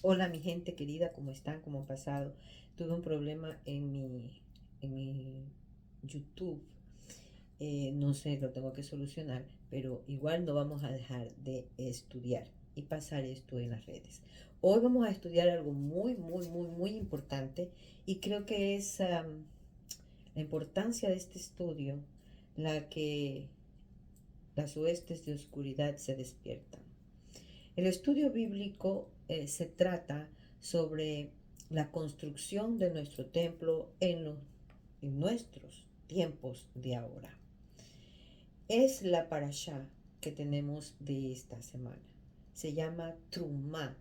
Hola mi gente querida, ¿cómo están? ¿Cómo han pasado? Tuve un problema en mi YouTube. No sé, lo tengo que solucionar, pero igual no vamos a dejar de estudiar y pasar esto en las redes. Hoy vamos a estudiar algo muy importante y creo que es la importancia de este estudio la que las huestes de oscuridad se despiertan. El estudio bíblico se trata sobre la construcción de nuestro templo en nuestros tiempos de ahora. Es la parashá que tenemos de esta semana. Se llama Trumá,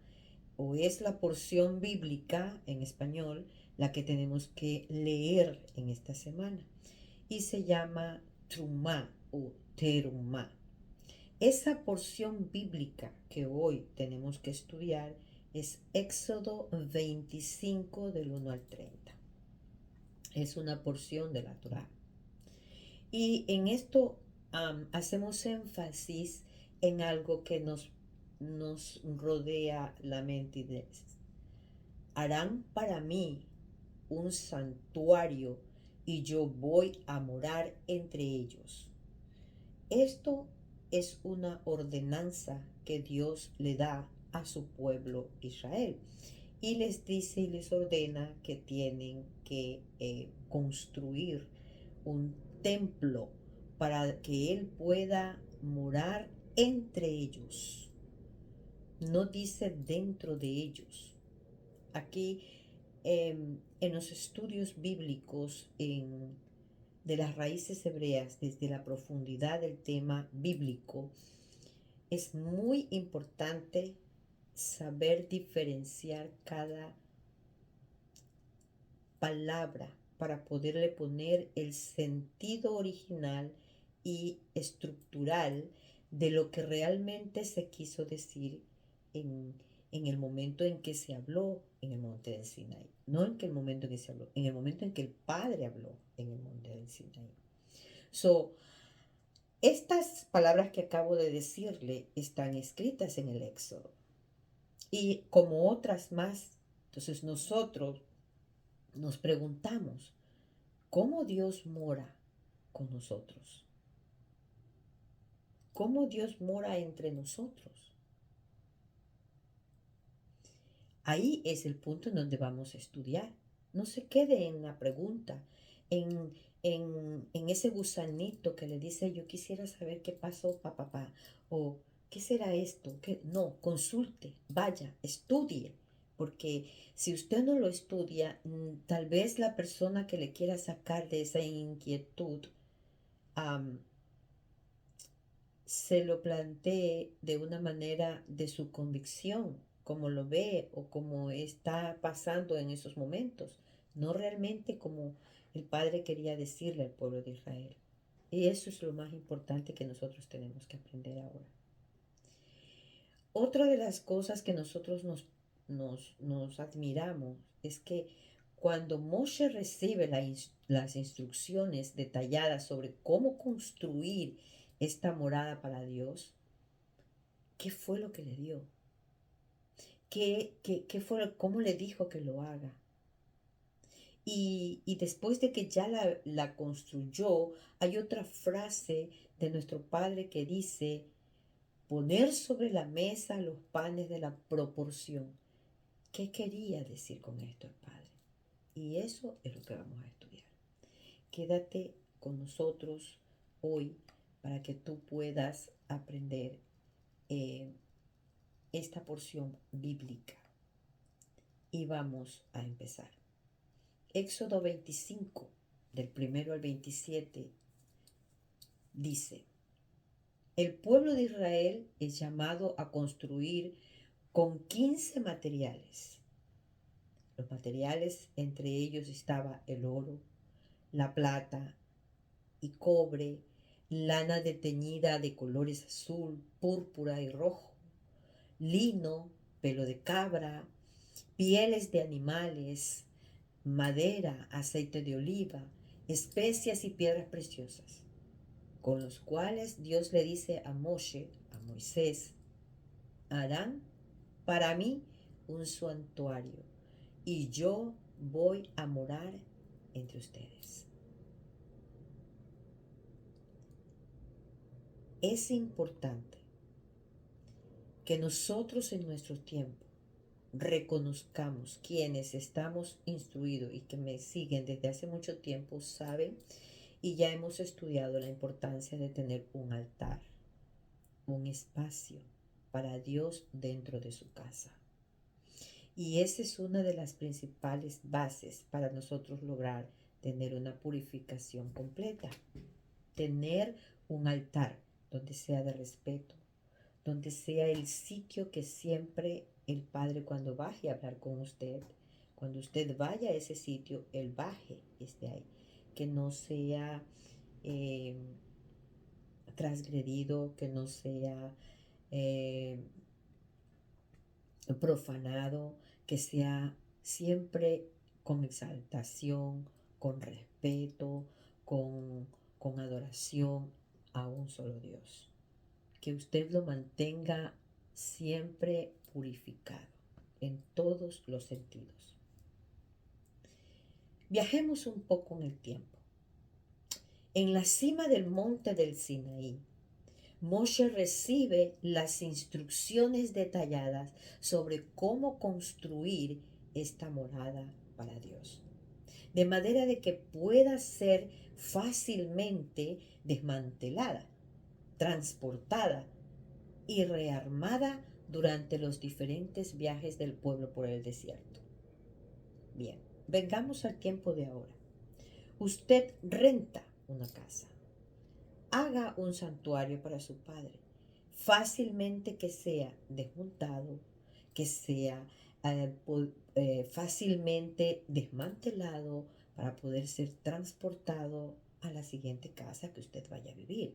o es la porción bíblica en español la que tenemos que leer en esta semana. Y se llama Trumá o Terumá. Esa porción bíblica que hoy tenemos que estudiar es Éxodo 25 del 1 al 30. Es una porción de la Torá. Y en esto hacemos énfasis en algo que nos rodea la mente y dice, harán para mí un santuario y yo voy a morar entre ellos. Esto es una ordenanza que Dios le da a su pueblo Israel y les dice y les ordena que tienen que construir un templo para que Él pueda morar entre ellos. No dice dentro de ellos. Aquí en los estudios bíblicos de las raíces hebreas desde la profundidad del tema bíblico, es muy importante saber diferenciar cada palabra para poderle poner el sentido original y estructural de lo que realmente se quiso decir en, en el momento en que se habló en el monte del Sinaí. No en el momento en que se habló, en el momento en que el Padre habló en el monte del Sinaí. So, estas palabras que acabo de decirle están escritas en el Éxodo y como otras más. Entonces nosotros nos preguntamos, ¿cómo Dios mora con nosotros? ¿Cómo Dios mora entre nosotros? Ahí es el punto en donde vamos a estudiar. No se quede en la pregunta, en, en ese gusanito que le dice, yo quisiera saber qué pasó, papá, o qué será esto. ¿Qué? No, consulte, vaya, estudie, porque si usted no lo estudia, tal vez la persona que le quiera sacar de esa inquietud um, se lo plantee de una manera de su convicción, como lo ve o como está pasando en esos momentos, no realmente como el Padre quería decirle al pueblo de Israel. Y eso es lo más importante que nosotros tenemos que aprender ahora. Otra de las cosas que nosotros nos admiramos es que cuando Moshe recibe las instrucciones detalladas sobre cómo construir esta morada para Dios, ¿qué fue lo que le dio? ¿Qué fue, cómo le dijo que lo haga? Y después de que ya la construyó, hay otra frase de nuestro Padre que dice, poner sobre la mesa los panes de la proporción. ¿Qué quería decir con esto el Padre? Y eso es lo que vamos a estudiar. Quédate con nosotros hoy para que tú puedas aprender esta porción bíblica. Y vamos a empezar. Éxodo 25, del 1 al 27, dice, el pueblo de Israel es llamado a construir con 15 materiales. Los materiales, entre ellos estaba el oro, la plata y cobre, lana de teñida de colores azul, púrpura y rojo, lino, pelo de cabra, pieles de animales, madera, aceite de oliva, especias y piedras preciosas, con los cuales Dios le dice a Moisés, harán para mí un santuario y yo voy a morar entre ustedes. Es importante que nosotros en nuestro tiempo reconozcamos, quienes estamos instruidos y que me siguen desde hace mucho tiempo saben y ya hemos estudiado la importancia de tener un altar, un espacio para Dios dentro de su casa. Y esa es una de las principales bases para nosotros lograr tener una purificación completa. Tener un altar donde sea de respeto, donde sea el sitio que siempre el Padre cuando baje a hablar con usted, cuando usted vaya a ese sitio, Él baje y esté ahí. Que no sea transgredido, que no sea eh, profanado, que sea siempre con exaltación, con respeto, con adoración a un solo Dios. Que usted lo mantenga siempre purificado en todos los sentidos. Viajemos un poco en el tiempo. En la cima del monte del Sinaí, Moshe recibe las instrucciones detalladas sobre cómo construir esta morada para Dios, de manera de que pueda ser fácilmente desmantelada, transportada y rearmada durante los diferentes viajes del pueblo por el desierto. Bien, vengamos al tiempo de ahora. Usted renta una casa. Haga un santuario para su padre, fácilmente que sea desmontado, que sea fácilmente desmantelado para poder ser transportado a la siguiente casa que usted vaya a vivir.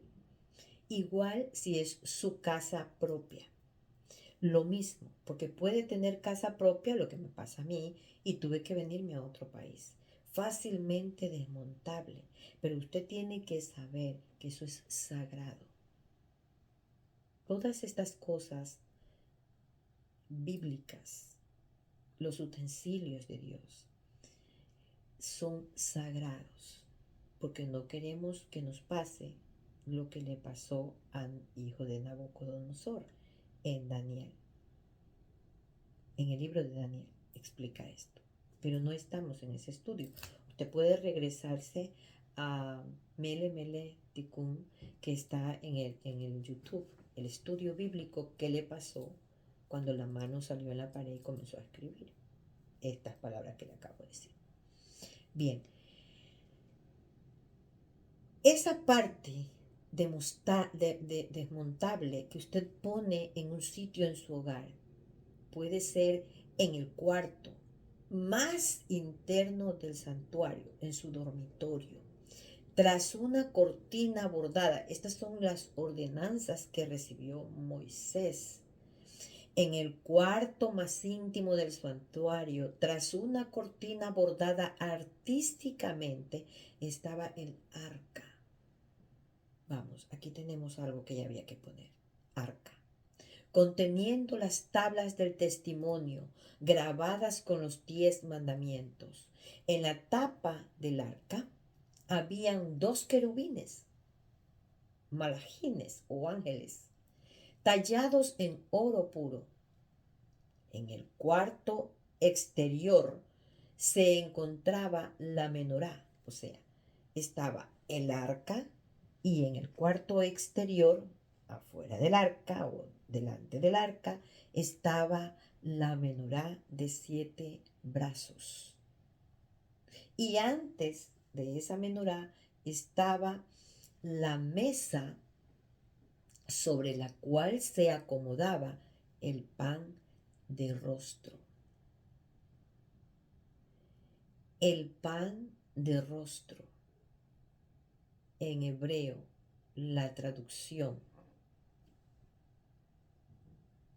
Igual si es su casa propia. Lo mismo, porque puede tener casa propia, lo que me pasa a mí, y tuve que venirme a otro país. Fácilmente desmontable, pero usted tiene que saber que eso es sagrado. Todas estas cosas bíblicas, los utensilios de Dios, son sagrados, porque no queremos que nos pase lo que le pasó al hijo de Nabucodonosor en Daniel. En el libro de Daniel explica esto, pero no estamos en ese estudio. Usted puede regresarse a Mele Mele Tikkun, que está en el YouTube, el estudio bíblico que le pasó cuando la mano salió en la pared y comenzó a escribir estas palabras que le acabo de decir. Bien, esa parte desmontable que usted pone en un sitio en su hogar puede ser en el cuarto más interno del santuario, en su dormitorio, tras una cortina bordada. Estas son las ordenanzas que recibió Moisés. En el cuarto más íntimo del santuario, tras una cortina bordada artísticamente, estaba el arca. Vamos, aquí tenemos algo que ya había que poner. Arca. Conteniendo las tablas del testimonio grabadas con los 10 mandamientos. En la tapa del arca habían 2 querubines, malajines o ángeles, tallados en oro puro. En el cuarto exterior se encontraba la menorá, o sea, estaba el arca y en el cuarto exterior, afuera del arca o delante del arca, estaba la menorá de 7 brazos. Y antes de esa menorá estaba la mesa sobre la cual se acomodaba el pan de rostro. El pan de rostro. En hebreo, la traducción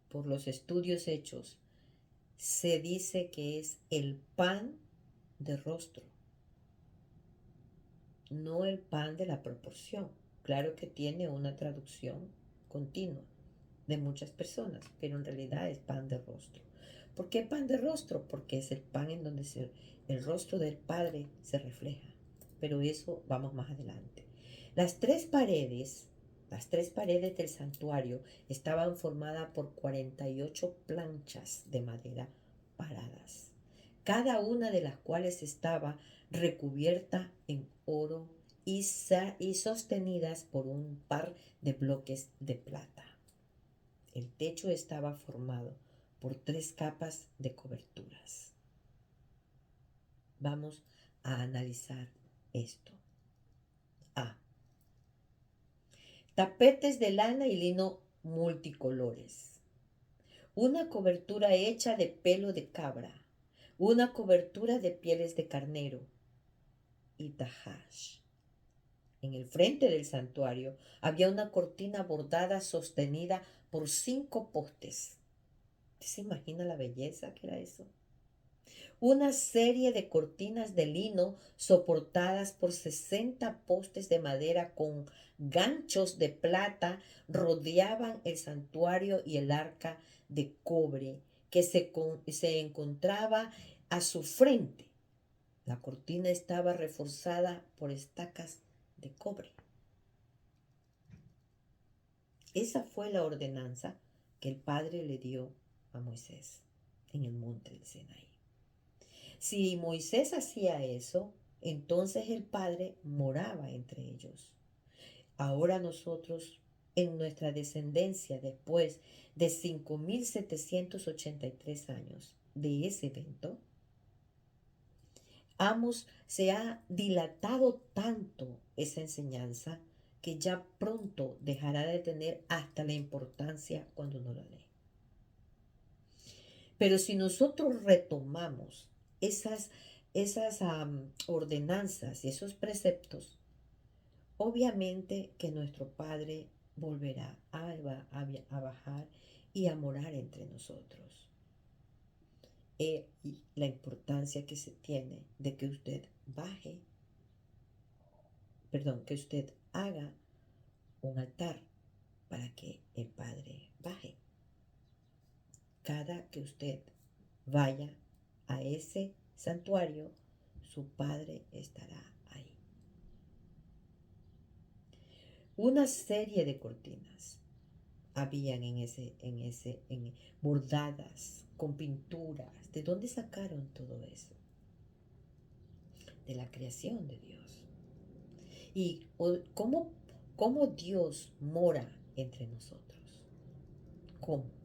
por los estudios hechos se dice que es el pan de rostro, no el pan de la proporción. Claro que tiene una traducción continua de muchas personas, pero en realidad es pan de rostro. ¿Por qué pan de rostro? Porque es el pan en donde el rostro del Padre se refleja. Pero eso vamos más adelante. Las tres paredes, las tres paredes del santuario estaban formadas por 48 planchas de madera paradas, cada una de las cuales estaba recubierta en oro y sostenidas por un par de bloques de plata. El techo estaba formado por 3 capas de coberturas. Vamos a analizar esto. A. Tapetes de lana y lino multicolores. Una cobertura hecha de pelo de cabra. Una cobertura de pieles de carnero y tajash. En el frente del santuario había una cortina bordada sostenida por 5 postes. ¿Usted se imagina la belleza que era eso? Una serie de cortinas de lino soportadas por 60 postes de madera con ganchos de plata rodeaban el santuario y el arca de cobre que se encontraba a su frente. La cortina estaba reforzada por estacas de cobre. Esa fue la ordenanza que el Padre le dio a Moisés en el monte del Sinaí. Si Moisés hacía eso, entonces el Padre moraba entre ellos. Ahora nosotros, en nuestra descendencia, después de 5.783 años de ese evento, se ha dilatado tanto esa enseñanza que ya pronto dejará de tener hasta la importancia cuando uno la lee. Pero si nosotros retomamos esas ordenanzas y esos preceptos, obviamente que nuestro Padre volverá a bajar y a morar entre nosotros. Y la importancia que se tiene de que usted que usted haga un altar para que el Padre baje. Cada que usted vaya a ese santuario, su Padre estará ahí. Una serie de cortinas habían bordadas con pinturas. ¿De dónde sacaron todo eso? De la creación de Dios. ¿Y cómo Dios mora entre nosotros? ¿Cómo?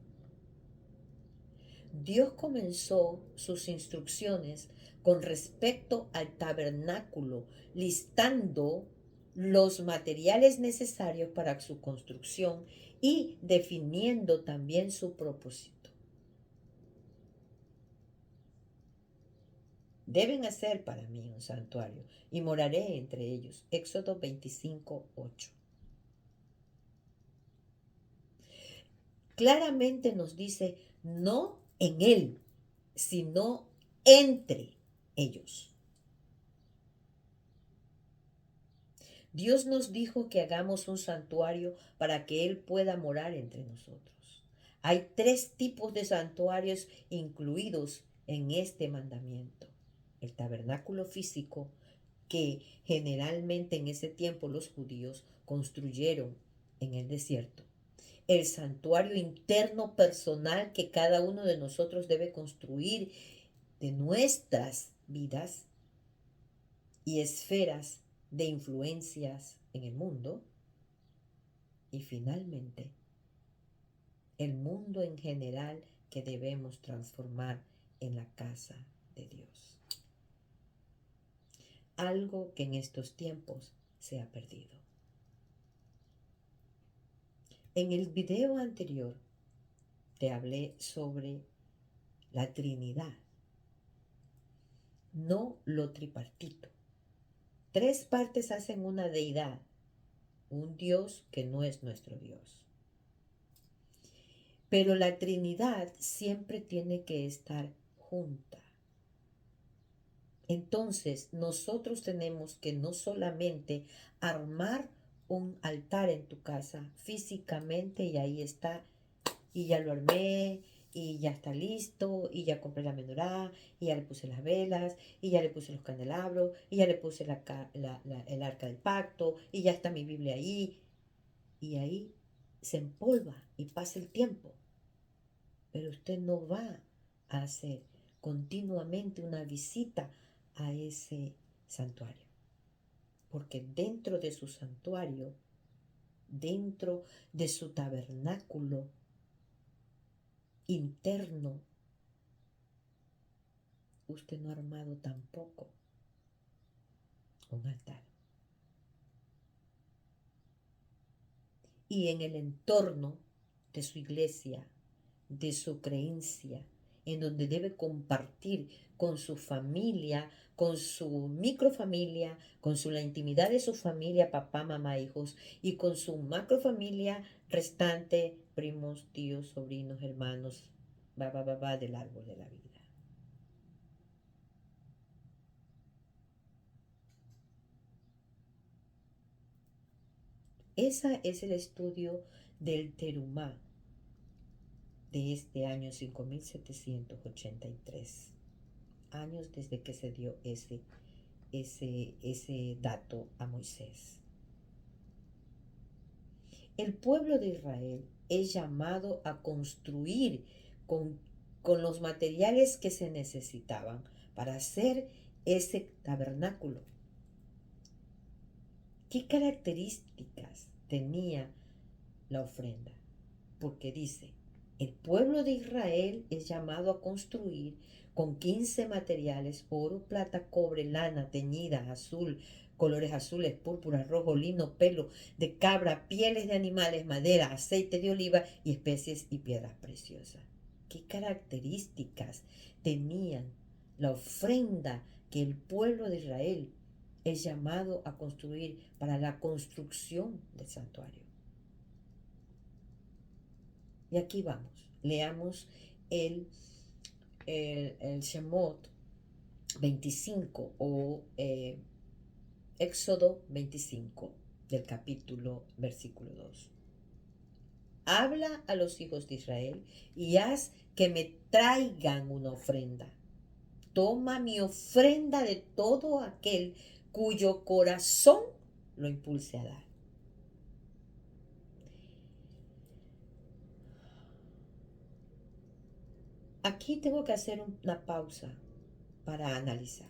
Dios comenzó sus instrucciones con respecto al tabernáculo, listando los materiales necesarios para su construcción y definiendo también su propósito. Deben hacer para mí un santuario y moraré entre ellos. Éxodo 25:8. Claramente nos dice, no en él, sino entre ellos. Dios nos dijo que hagamos un santuario para que Él pueda morar entre nosotros. Hay 3 tipos de santuarios incluidos en este mandamiento. El tabernáculo físico, que generalmente en ese tiempo los judíos construyeron en el desierto. El santuario interno personal que cada uno de nosotros debe construir de nuestras vidas y esferas de influencias en el mundo. Y finalmente, el mundo en general que debemos transformar en la casa de Dios. Algo que en estos tiempos se ha perdido. En el video anterior te hablé sobre la Trinidad, no lo tripartito. 3 partes hacen una deidad, un Dios que no es nuestro Dios. Pero la Trinidad siempre tiene que estar junta. Entonces, nosotros tenemos que no solamente armar un altar en tu casa físicamente y ahí está, y ya lo armé, y ya está listo, y ya compré la menorá, y ya le puse las velas, y ya le puse los candelabros, y ya le puse el arca del pacto, y ya está mi Biblia ahí, y ahí se empolva y pasa el tiempo. Pero usted no va a hacer continuamente una visita a ese santuario, porque dentro de su santuario, dentro de su tabernáculo interno, usted no ha armado tampoco un altar. Y en el entorno de su iglesia, de su creencia, en donde debe compartir con su familia, con su microfamilia, la intimidad de su familia, papá, mamá, hijos, y con su macrofamilia restante, primos, tíos, sobrinos, hermanos, va del árbol de la vida. Ese es el estudio del Terumá de este año 5783, años desde que se dio ese dato a Moisés. El pueblo de Israel es llamado a construir con, con los materiales que se necesitaban para hacer ese tabernáculo. ¿Qué características tenía la ofrenda? Porque dice, el pueblo de Israel es llamado a construir con 15 materiales: oro, plata, cobre, lana teñida, azul, colores azules, púrpura, rojo, lino, pelo de cabra, pieles de animales, madera, aceite de oliva y especies y piedras preciosas. ¿Qué características tenían la ofrenda que el pueblo de Israel es llamado a construir para la construcción del santuario? Y aquí vamos, leamos el Shemot 25 o Éxodo 25 del capítulo versículo 2. Habla a los hijos de Israel y haz que me traigan una ofrenda. Toma mi ofrenda de todo aquel cuyo corazón lo impulse a dar. Aquí tengo que hacer una pausa para analizar.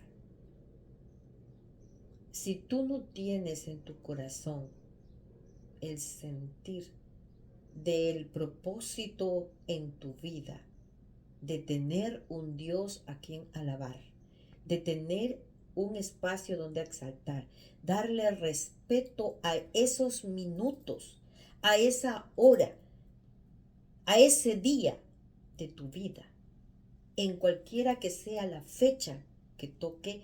Si tú no tienes en tu corazón el sentir del propósito en tu vida, de tener un Dios a quien alabar, de tener un espacio donde exaltar, darle respeto a esos minutos, a esa hora, a ese día de tu vida, en cualquiera que sea la fecha que toque,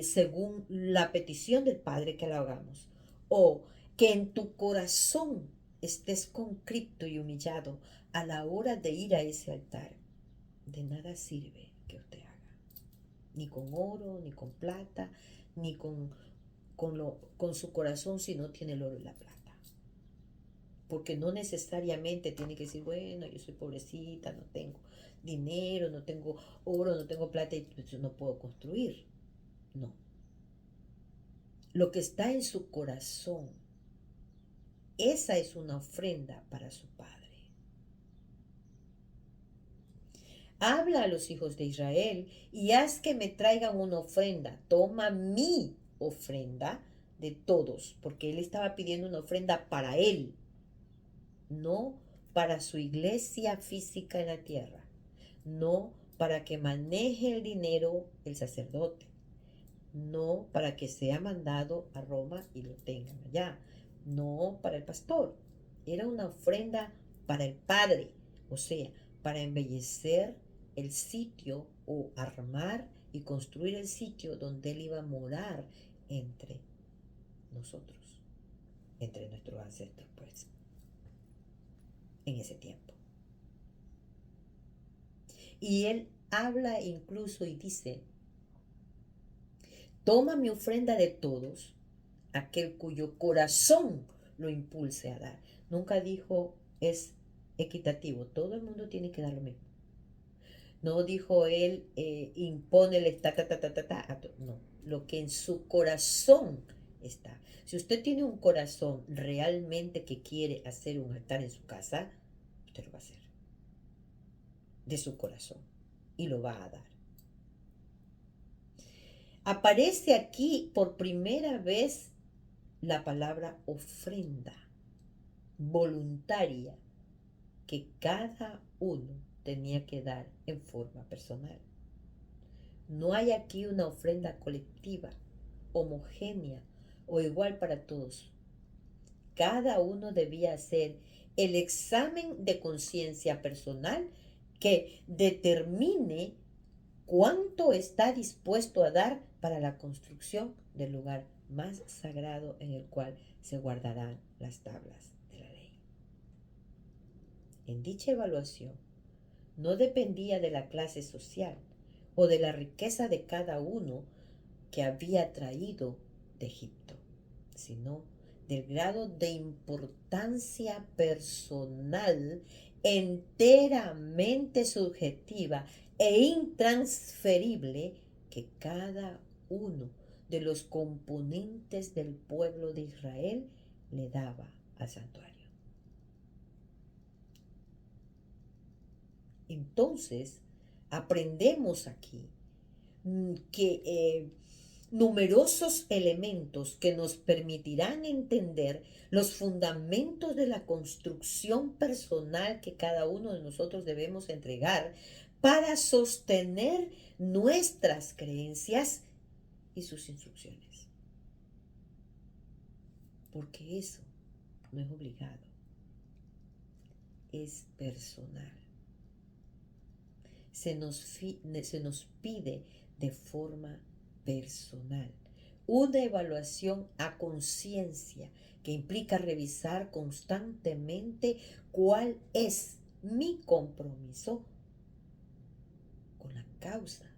según la petición del Padre que la hagamos, o que en tu corazón estés concripto y humillado a la hora de ir a ese altar. De nada sirve que usted haga, ni con oro, ni con plata, ni con su corazón, si no tiene el oro y la plata. Porque no necesariamente tiene que decir, bueno, yo soy pobrecita, no tengo dinero, no tengo oro, no tengo plata y no puedo construir. No. Lo que está en su corazón, esa es una ofrenda para su Padre. Habla a los hijos de Israel y haz que me traigan una ofrenda. Toma mi ofrenda de todos, porque él estaba pidiendo una ofrenda para él, no para su iglesia física en la tierra, no para que maneje el dinero el sacerdote, no para que sea mandado a Roma y lo tengan allá, no para el pastor. Era una ofrenda para el Padre, o sea, para embellecer el sitio o armar y construir el sitio donde él iba a morar entre nosotros, entre nuestros ancestros, pues, en ese tiempo. Y él habla incluso y dice, toma mi ofrenda de todos, aquel cuyo corazón lo impulse a dar. Nunca dijo es equitativo, todo el mundo tiene que dar lo mismo. No dijo él, impónele no, lo que en su corazón está. Si usted tiene un corazón realmente que quiere hacer un altar en su casa, usted lo va a hacer de su corazón y lo va a dar. Aparece aquí por primera vez la palabra ofrenda voluntaria que cada uno tenía que dar en forma personal. No hay aquí una ofrenda colectiva, homogénea o igual para todos. Cada uno debía hacer el examen de conciencia personal que determine cuánto está dispuesto a dar para la construcción del lugar más sagrado en el cual se guardarán las tablas de la ley. En dicha evaluación no dependía de la clase social o de la riqueza de cada uno que había traído de Egipto, sino del grado de importancia personal enteramente subjetiva e intransferible que cada uno de los componentes del pueblo de Israel le daba al santuario. Entonces, aprendemos aquí que numerosos elementos que nos permitirán entender los fundamentos de la construcción personal que cada uno de nosotros debemos entregar para sostener nuestras creencias y sus instrucciones. Porque eso no es obligado, es personal. Se nos pide de forma personal una evaluación a conciencia que implica revisar constantemente cuál es mi compromiso con la causa.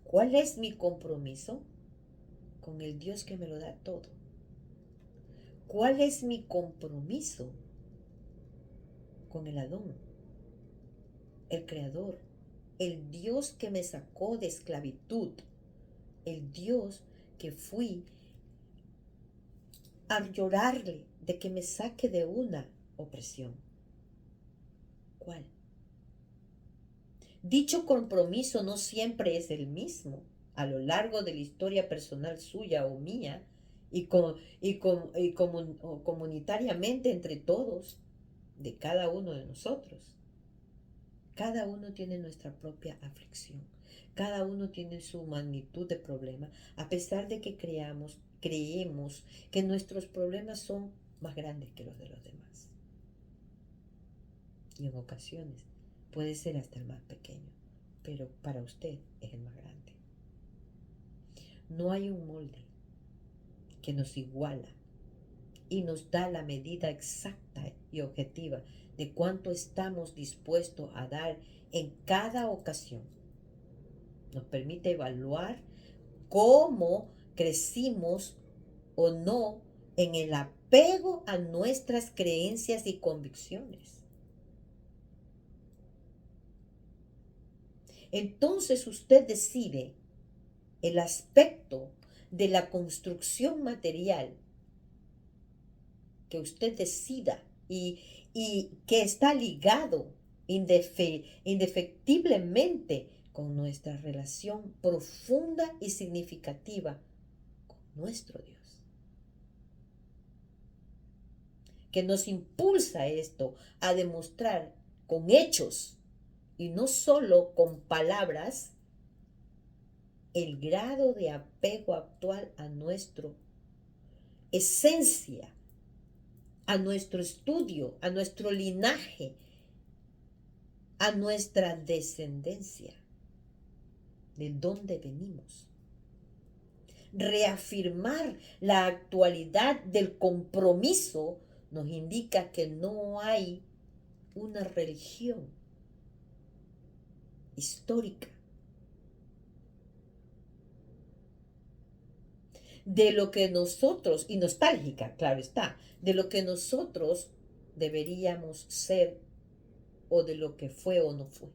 ¿Cuál es mi compromiso con el Dios que me lo da todo? ¿Cuál es mi compromiso con el Adón, el Creador, el Dios que me sacó de esclavitud, el Dios que fui a llorarle de que me saque de una opresión? ¿Cuál? Dicho compromiso no siempre es el mismo a lo largo de la historia personal suya o mía o comunitariamente entre todos de cada uno de nosotros. Cada uno tiene nuestra propia aflicción. Cada uno tiene su magnitud de problema, a pesar de que creemos que nuestros problemas son más grandes que los de los demás. Y en ocasiones puede ser hasta el más pequeño, pero para usted es el más grande. No hay un molde que nos iguala y nos da la medida exacta y objetiva de cuánto estamos dispuestos a dar en cada ocasión. Nos permite evaluar cómo crecimos o no en el apego a nuestras creencias y convicciones. Entonces usted decide el aspecto de la construcción material que usted decida y que está ligado indefectiblemente con nuestra relación profunda y significativa con nuestro Dios. Que nos impulsa esto a demostrar con hechos y no solo con palabras el grado de apego actual a nuestra esencia, a nuestro estudio, a nuestro linaje, a nuestra descendencia, de dónde venimos. Reafirmar la actualidad del compromiso nos indica que no hay una religión histórica de lo que nosotros, y nostálgica, claro está, de lo que nosotros deberíamos ser o de lo que fue o no fue.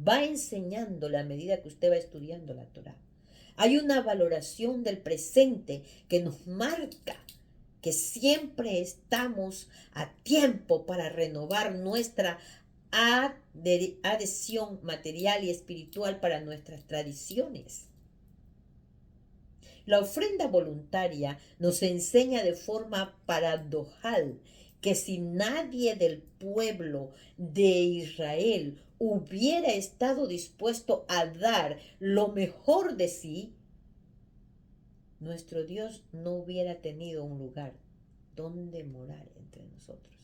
Va enseñándole a medida que usted va estudiando la Torá. Hay una valoración del presente que nos marca que siempre estamos a tiempo para renovar nuestra adhesión material y espiritual para nuestras tradiciones. La ofrenda voluntaria nos enseña de forma paradojal que si nadie del pueblo de Israel hubiera estado dispuesto a dar lo mejor de sí, nuestro Dios no hubiera tenido un lugar donde morar entre nosotros.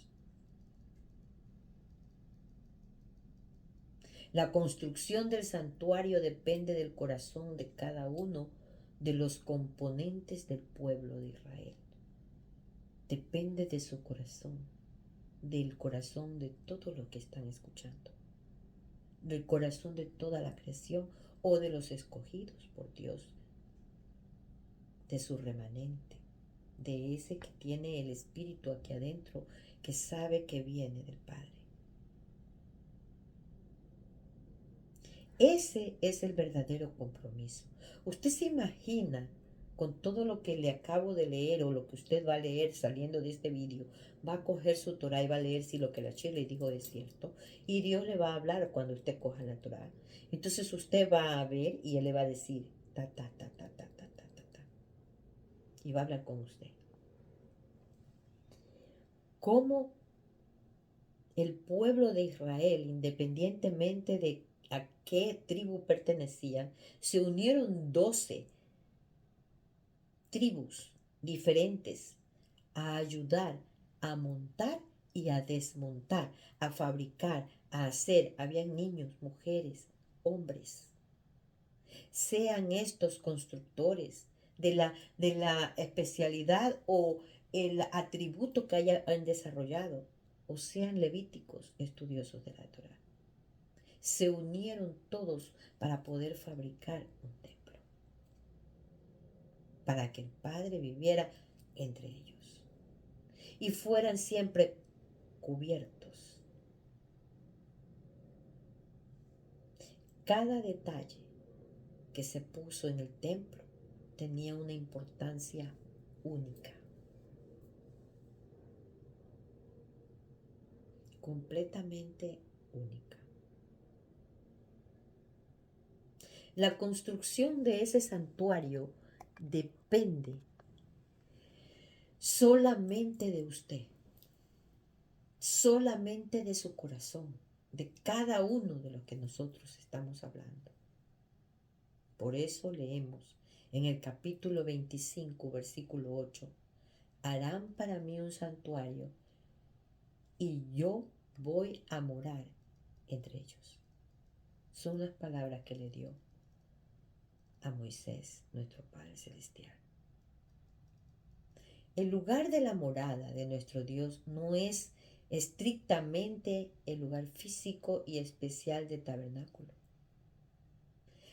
La construcción del santuario depende del corazón de cada uno de los componentes del pueblo de Israel. Depende de su corazón, del corazón de todos los que están escuchando, del corazón de toda la creación o de los escogidos por Dios, de su remanente, de ese que tiene el Espíritu aquí adentro, que sabe que viene del Padre. Ese es el verdadero compromiso. Usted se imagina con todo lo que le acabo de leer o lo que usted va a leer saliendo de este vídeo, va a coger su Torah y va a leer si lo que la Che le dijo es cierto. Y Dios le va a hablar cuando usted coja la Torah. Entonces usted va a ver y Él le va a decir, ta, ta, ta, ta, ta, ta, ta, ta, ta. Y va a hablar con usted. ¿Cómo el pueblo de Israel, independientemente de a qué tribu pertenecían, se unieron 12 tribus diferentes a ayudar a montar y a desmontar, a fabricar, a hacer? Habían niños, mujeres, hombres. Sean estos constructores de la especialidad o el atributo que hayan desarrollado, o sean levíticos estudiosos de la Torá. Se unieron todos para poder fabricar un templo, para que el Padre viviera entre ellos y fueran siempre cubiertos. Cada detalle que se puso en el templo tenía una importancia única, completamente única. La construcción de ese santuario depende solamente de usted, solamente de su corazón, de cada uno de los que nosotros estamos hablando. Por eso leemos en el capítulo 25, versículo 8, harán para mí un santuario y yo voy a morar entre ellos. Son las palabras que le dio a Moisés, nuestro Padre Celestial. El lugar de la morada de nuestro Dios no es estrictamente el lugar físico y especial de tabernáculo,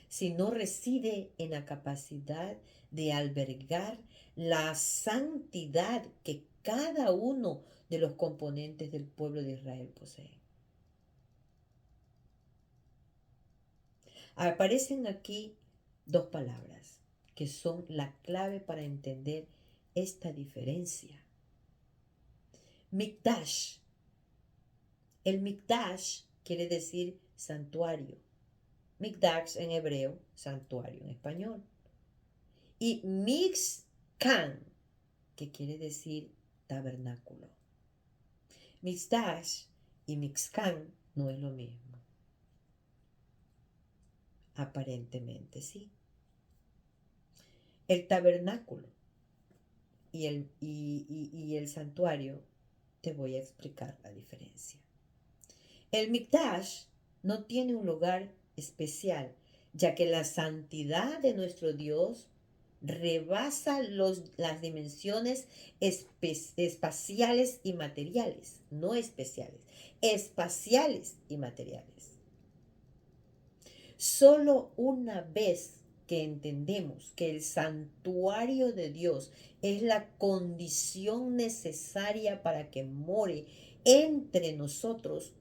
sino reside en la capacidad de albergar la santidad que cada uno de los componentes del pueblo de Israel posee. Aparecen aquí dos palabras que son la clave para entender esta diferencia. Mikdash. El Mikdash quiere decir santuario. Mikdash en hebreo, santuario en español. Y Mixkan, que quiere decir tabernáculo. Mikdash y Mixkan no es lo mismo. Aparentemente sí. El tabernáculo y el santuario, te voy a explicar la diferencia. El Mikdash no tiene un lugar especial, ya que la santidad de nuestro Dios rebasa las dimensiones espaciales y materiales, no especiales, espaciales y materiales. Solo una vez que entendemos que el santuario de Dios es la condición necesaria para que more entre nosotros,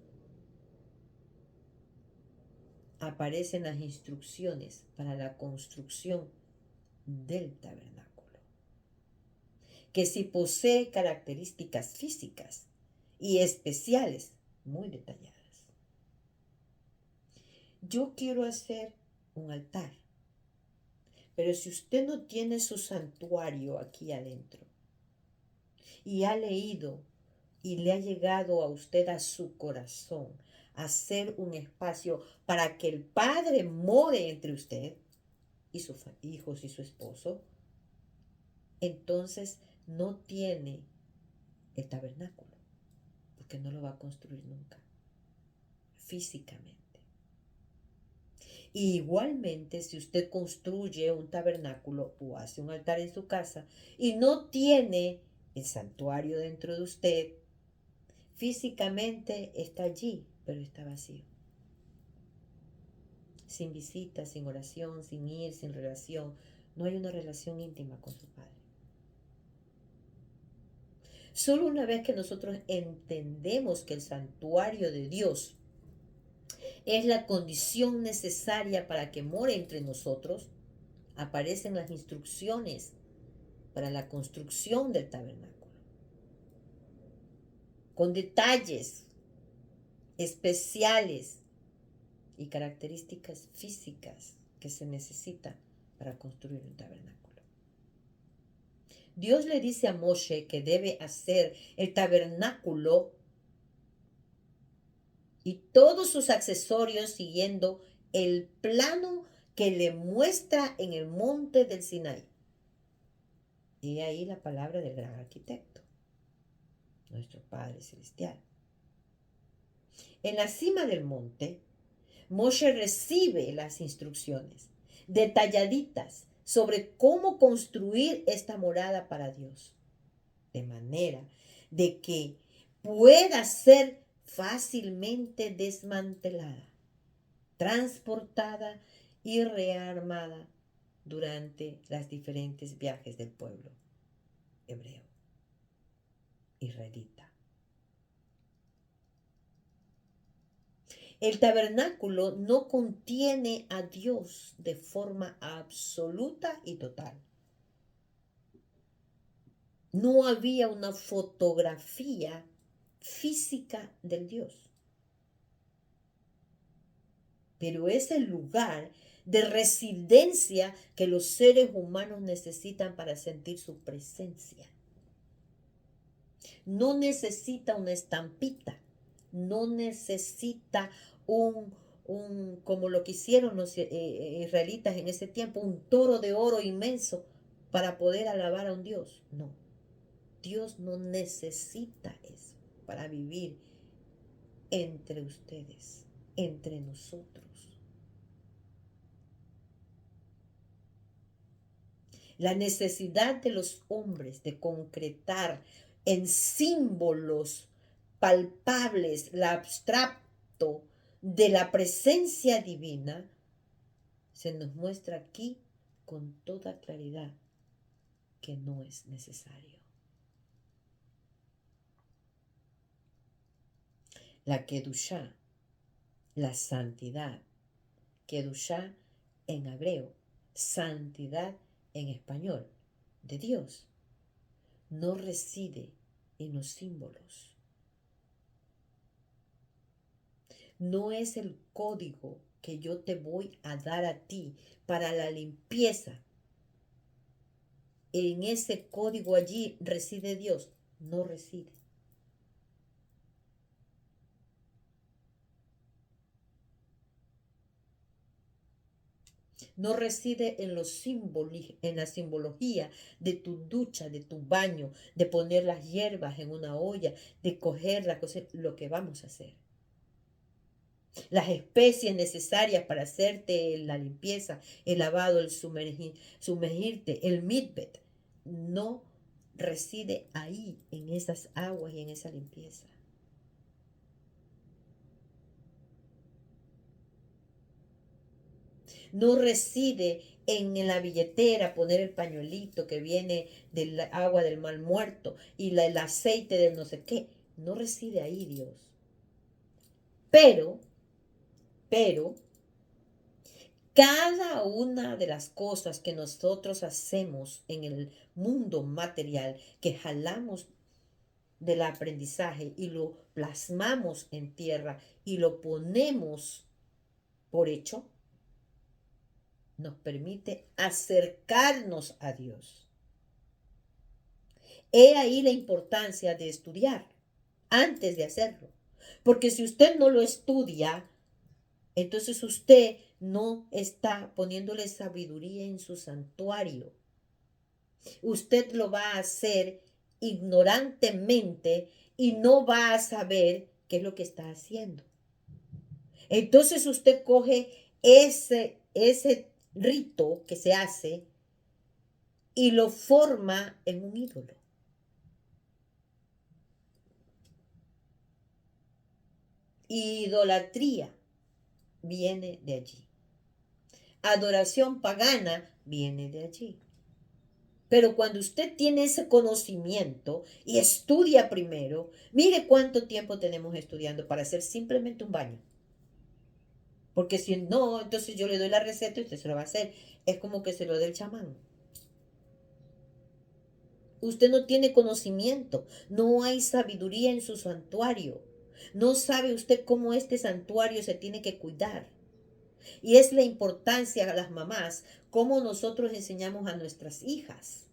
aparecen las instrucciones para la construcción del tabernáculo, que si posee características físicas y especiales muy detalladas. Yo quiero hacer un altar, pero si usted no tiene su santuario aquí adentro y ha leído y le ha llegado a usted a su corazón hacer un espacio para que el Padre more entre usted y sus hijos y su esposo, entonces no tiene el tabernáculo, porque no lo va a construir nunca, físicamente. Y igualmente, si usted construye un tabernáculo o hace un altar en su casa y no tiene el santuario dentro de usted, físicamente está allí, pero está vacío. Sin visita, sin oración, sin ir, sin relación. No hay una relación íntima con su Padre. Solo una vez que nosotros entendemos que el santuario de Dios es la condición necesaria para que more entre nosotros, aparecen las instrucciones para la construcción del tabernáculo, con detalles especiales y características físicas que se necesitan para construir un tabernáculo. Dios le dice a Moshe que debe hacer el tabernáculo y todos sus accesorios siguiendo el plano que le muestra en el monte del Sinaí. Y ahí la palabra del gran arquitecto, nuestro Padre Celestial. En la cima del monte, Moshe recibe las instrucciones detalladitas sobre cómo construir esta morada para Dios, de manera de que pueda ser fácilmente desmantelada, transportada y rearmada durante los diferentes viajes del pueblo hebreo, israelita. El tabernáculo no contiene a Dios de forma absoluta y total. No había una fotografía física del Dios, pero es el lugar de residencia que los seres humanos necesitan para sentir su presencia. No necesita una estampita, no necesita como lo que hicieron los israelitas en ese tiempo, un toro de oro inmenso para poder alabar a un Dios. No, Dios no necesita eso para vivir entre ustedes, entre nosotros. La necesidad de los hombres de concretar en símbolos palpables el abstracto de la presencia divina se nos muestra aquí con toda claridad que no es necesario. La Kedushá, la santidad, Kedushá en hebreo, santidad en español, de Dios, no reside en los símbolos. No es el código que yo te voy a dar a ti para la limpieza. En ese código allí reside Dios. No reside. No reside en los símbolos, en la simbología de tu ducha, de tu baño, de poner las hierbas en una olla, de coger las cosas, lo que vamos a hacer. Las especies necesarias para hacerte la limpieza, el lavado, el sumergirte, el mikvet, no reside ahí, en esas aguas y en esa limpieza. no reside en la billetera poner el pañuelito que viene del agua del mal muerto y el aceite del no sé qué. No reside ahí Dios. Pero, pero, cada una de las cosas que nosotros hacemos en el mundo material, que jalamos del aprendizaje y lo plasmamos en tierra y lo ponemos por hecho, nos permite acercarnos a Dios. He ahí la importancia de estudiar antes de hacerlo. Porque si usted no lo estudia, entonces usted no está poniéndole sabiduría en su santuario. Usted lo va a hacer ignorantemente y no va a saber qué es lo que está haciendo. Entonces usted coge ese rito que se hace y lo forma en un ídolo. Idolatría viene de allí. Adoración pagana viene de allí. Pero cuando usted tiene ese conocimiento y estudia primero, mire cuánto tiempo tenemos estudiando para hacer simplemente un baño. Porque si no, entonces yo le doy la receta y usted se lo va a hacer. Es como que se lo dé el chamán. Usted no tiene conocimiento, no hay sabiduría en su santuario. No sabe usted cómo este santuario se tiene que cuidar. Y es la importancia a las mamás, cómo nosotros enseñamos a nuestras hijas.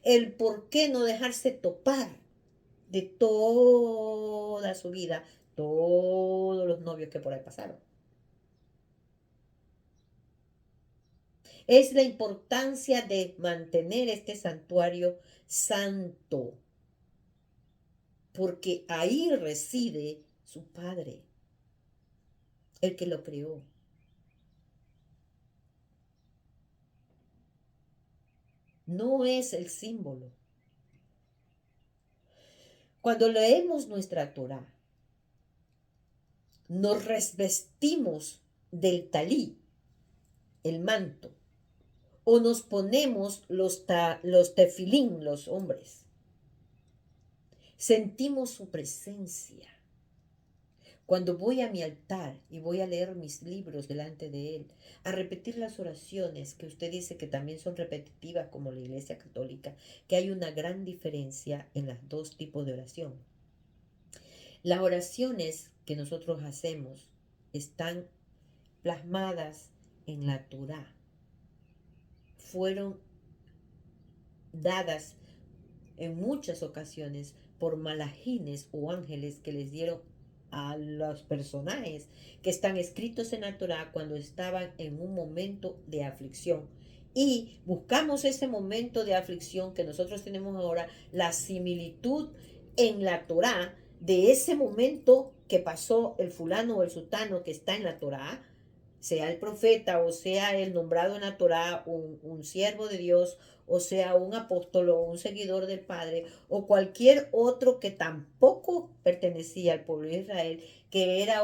El por qué no dejarse topar de toda su vida, todos los novios que por ahí pasaron. Es la importancia de mantener este santuario santo, porque ahí reside su Padre, el que lo creó. No es el símbolo. Cuando leemos nuestra Torá, nos revestimos del talí, el manto, o nos ponemos los tefilín, los hombres. Sentimos su presencia. Cuando voy a mi altar y voy a leer mis libros delante de él, a repetir las oraciones que usted dice que también son repetitivas como la Iglesia Católica, que hay una gran diferencia en los dos tipos de oración. Las oraciones que nosotros hacemos están plasmadas en la Torá. Fueron dadas en muchas ocasiones por malajines o ángeles que les dieron a los personajes que están escritos en la Torá cuando estaban en un momento de aflicción. Y buscamos ese momento de aflicción que nosotros tenemos ahora, la similitud en la Torá de ese momento que pasó el fulano o el sultano que está en la Torá, sea el profeta o sea el nombrado en la Torá, un siervo de Dios, o sea un apóstol o un seguidor del Padre, o cualquier otro que tampoco pertenecía al pueblo de Israel, que era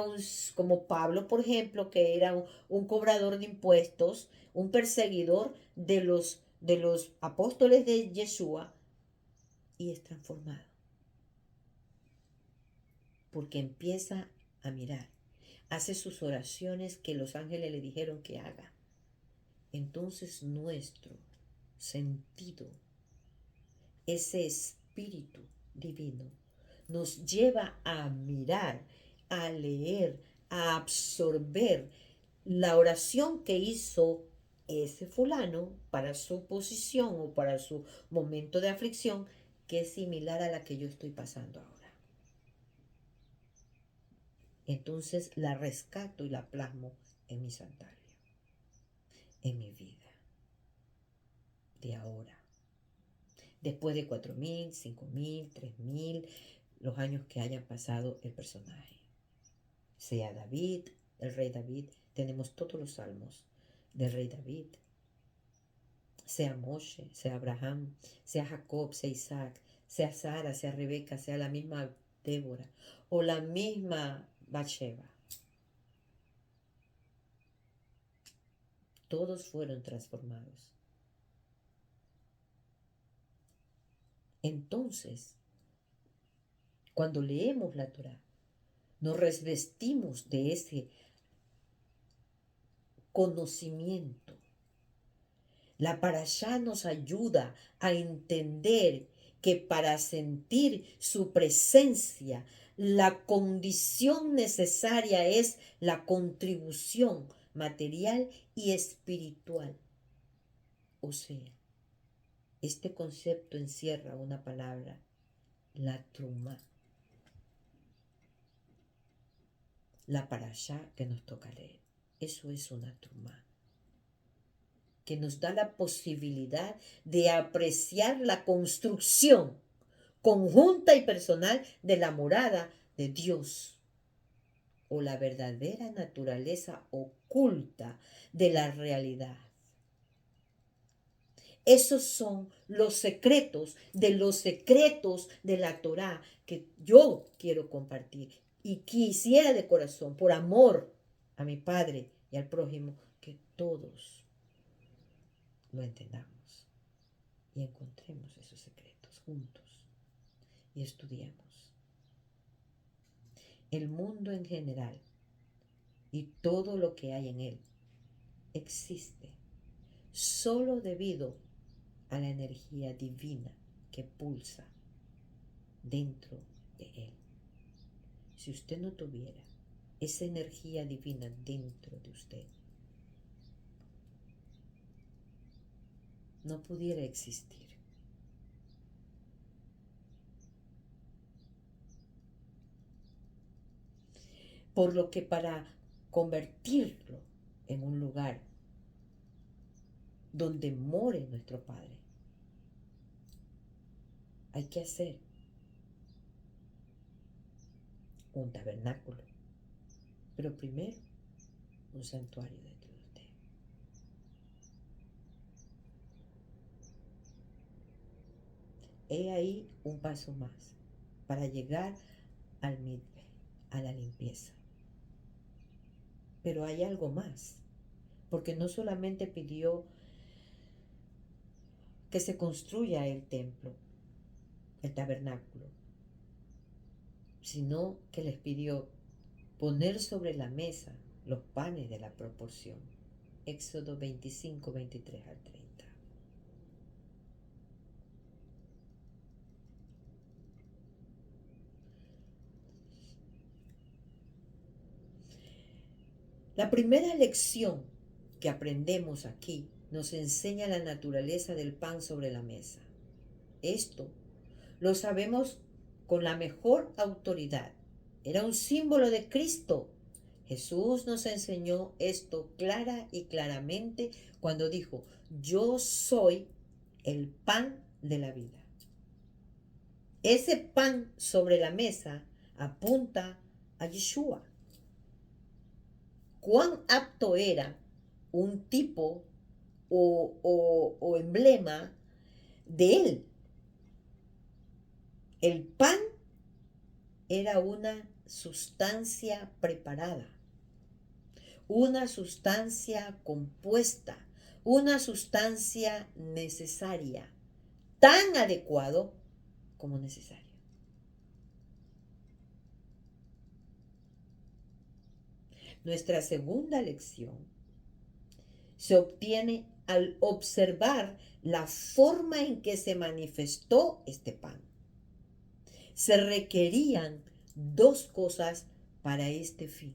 como Pablo, por ejemplo, que era un cobrador de impuestos, un perseguidor de los apóstoles de Yeshua, y es transformado, porque empieza a mirar, hace sus oraciones que los ángeles le dijeron que haga. Entonces nuestro sentido, ese espíritu divino, nos lleva a mirar, a leer, a absorber la oración que hizo ese fulano para su posición o para su momento de aflicción, que es similar a la que yo estoy pasando ahora. Entonces la rescato y la plasmo en mi santuario, en mi vida de ahora. Después de 4.000, 5.000, 3.000, los años que hayan pasado el personaje. Sea David, el rey David, tenemos todos los salmos del rey David. Sea Moshe, sea Abraham, sea Jacob, sea Isaac, sea Sara, sea Rebeca, sea la misma Débora o la misma Bathsheba. todos fueron transformados. Entonces, cuando leemos la Torá, nos revestimos de ese conocimiento. La parashá nos ayuda a entender que para sentir su presencia, la condición necesaria es la contribución material y espiritual. O sea, este concepto encierra una palabra, la trumá, la parashá que nos toca leer. Eso es una trumá, que nos da la posibilidad de apreciar la construcción conjunta y personal de la morada de Dios, o la verdadera naturaleza oculta de la realidad. Esos son los secretos de la Torá que yo quiero compartir y quisiera de corazón, por amor a mi Padre y al prójimo, que todos lo entendamos y encontremos esos secretos juntos y estudiemos. El mundo en general y todo lo que hay en él existe solo debido a la energía divina que pulsa dentro de él. Si usted no tuviera esa energía divina dentro de usted, no pudiera existir. Por lo que para convertirlo en un lugar donde more nuestro Padre, hay que hacer un tabernáculo, pero primero un santuario dentro de usted. He ahí un paso más para llegar al mikveh, a la limpieza. Pero hay algo más, porque no solamente pidió que se construya el templo, el tabernáculo, sino que les pidió poner sobre la mesa los panes de la proporción. Éxodo 25, 23 al 30. La primera lección que aprendemos aquí nos enseña la naturaleza del pan sobre la mesa. Esto lo sabemos con la mejor autoridad. Era un símbolo de Cristo. Jesús nos enseñó esto clara y claramente cuando dijo: yo soy el pan de la vida. Ese pan sobre la mesa apunta a Yeshua. Cuán apto era un tipo o emblema de él. El pan era una sustancia preparada, una sustancia compuesta, una sustancia necesaria, tan adecuado como necesario. Nuestra segunda lección se obtiene al observar la forma en que se manifestó este pan. Se requerían dos cosas para este fin,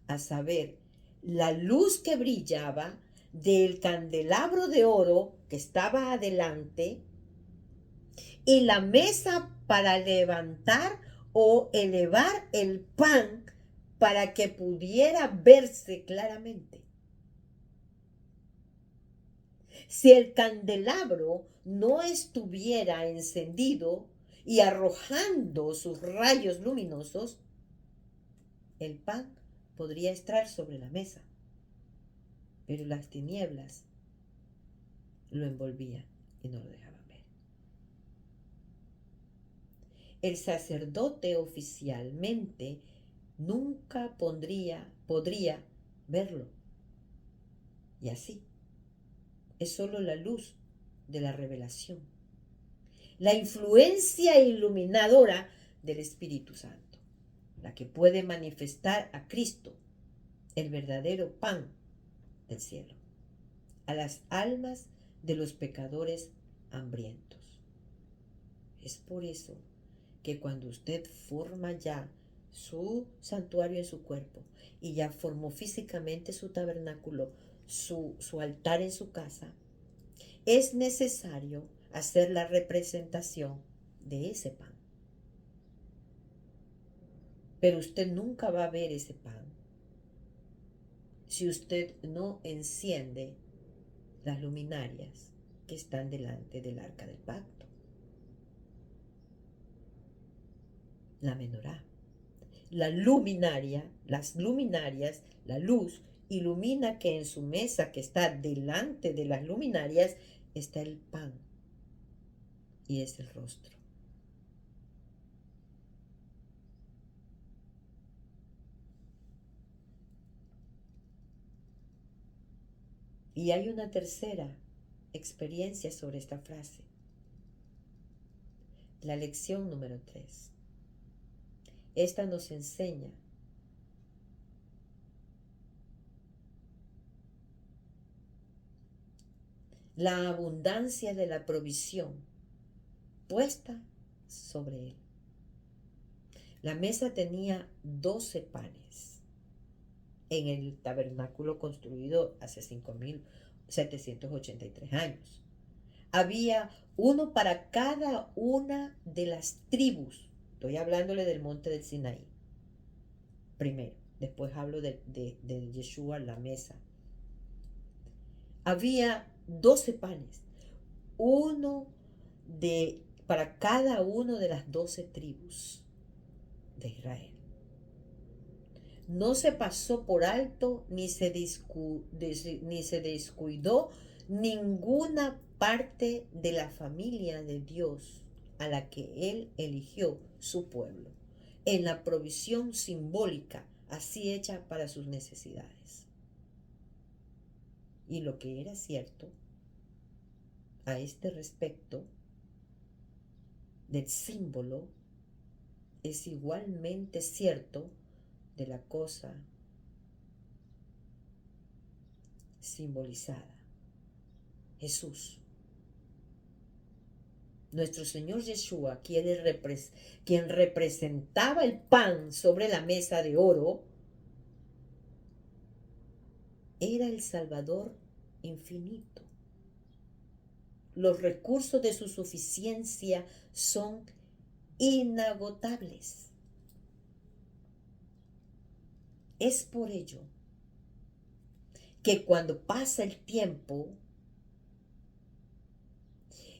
a saber, la luz que brillaba del candelabro de oro que estaba adelante y la mesa para levantar o elevar el pan para que pudiera verse claramente. Si el candelabro no estuviera encendido y arrojando sus rayos luminosos, el pan podría estar sobre la mesa, pero las tinieblas lo envolvían y no lo dejaban ver. El sacerdote oficialmente nunca podría verlo. Y así, es solo la luz de la revelación, la influencia iluminadora del Espíritu Santo, la que puede manifestar a Cristo, el verdadero pan del cielo, a las almas de los pecadores hambrientos. Es por eso que cuando usted forma ya su santuario en su cuerpo y ya formó físicamente su tabernáculo, su altar en su casa, es necesario hacer la representación de ese pan. Pero usted nunca va a ver ese pan si usted no enciende las luminarias que están delante del arca del pacto. La menorá. La luminaria, las luminarias, la luz ilumina que en su mesa que está delante de las luminarias está el pan y es el rostro. Y hay una tercera experiencia sobre esta frase. La lección número 3. Esta nos enseña la abundancia de la provisión puesta sobre él. La mesa tenía 12 panes en el tabernáculo construido hace 5.783 años. Había uno para cada una de las tribus. Estoy hablándole del monte del Sinaí. Primero, después hablo de Yeshua, la mesa. Había 12 panes, uno para cada uno de las 12 tribus de Israel. No se pasó por alto ni se descuidó ninguna parte de la familia de Dios a la que Él eligió su pueblo, en la provisión simbólica así hecha para sus necesidades. Y lo que era cierto a este respecto del símbolo es igualmente cierto de la cosa simbolizada. Jesús. Nuestro Señor Yeshua, quien representaba el pan sobre la mesa de oro, era el Salvador infinito. Los recursos de su suficiencia son inagotables. Es por ello que cuando pasa el tiempo,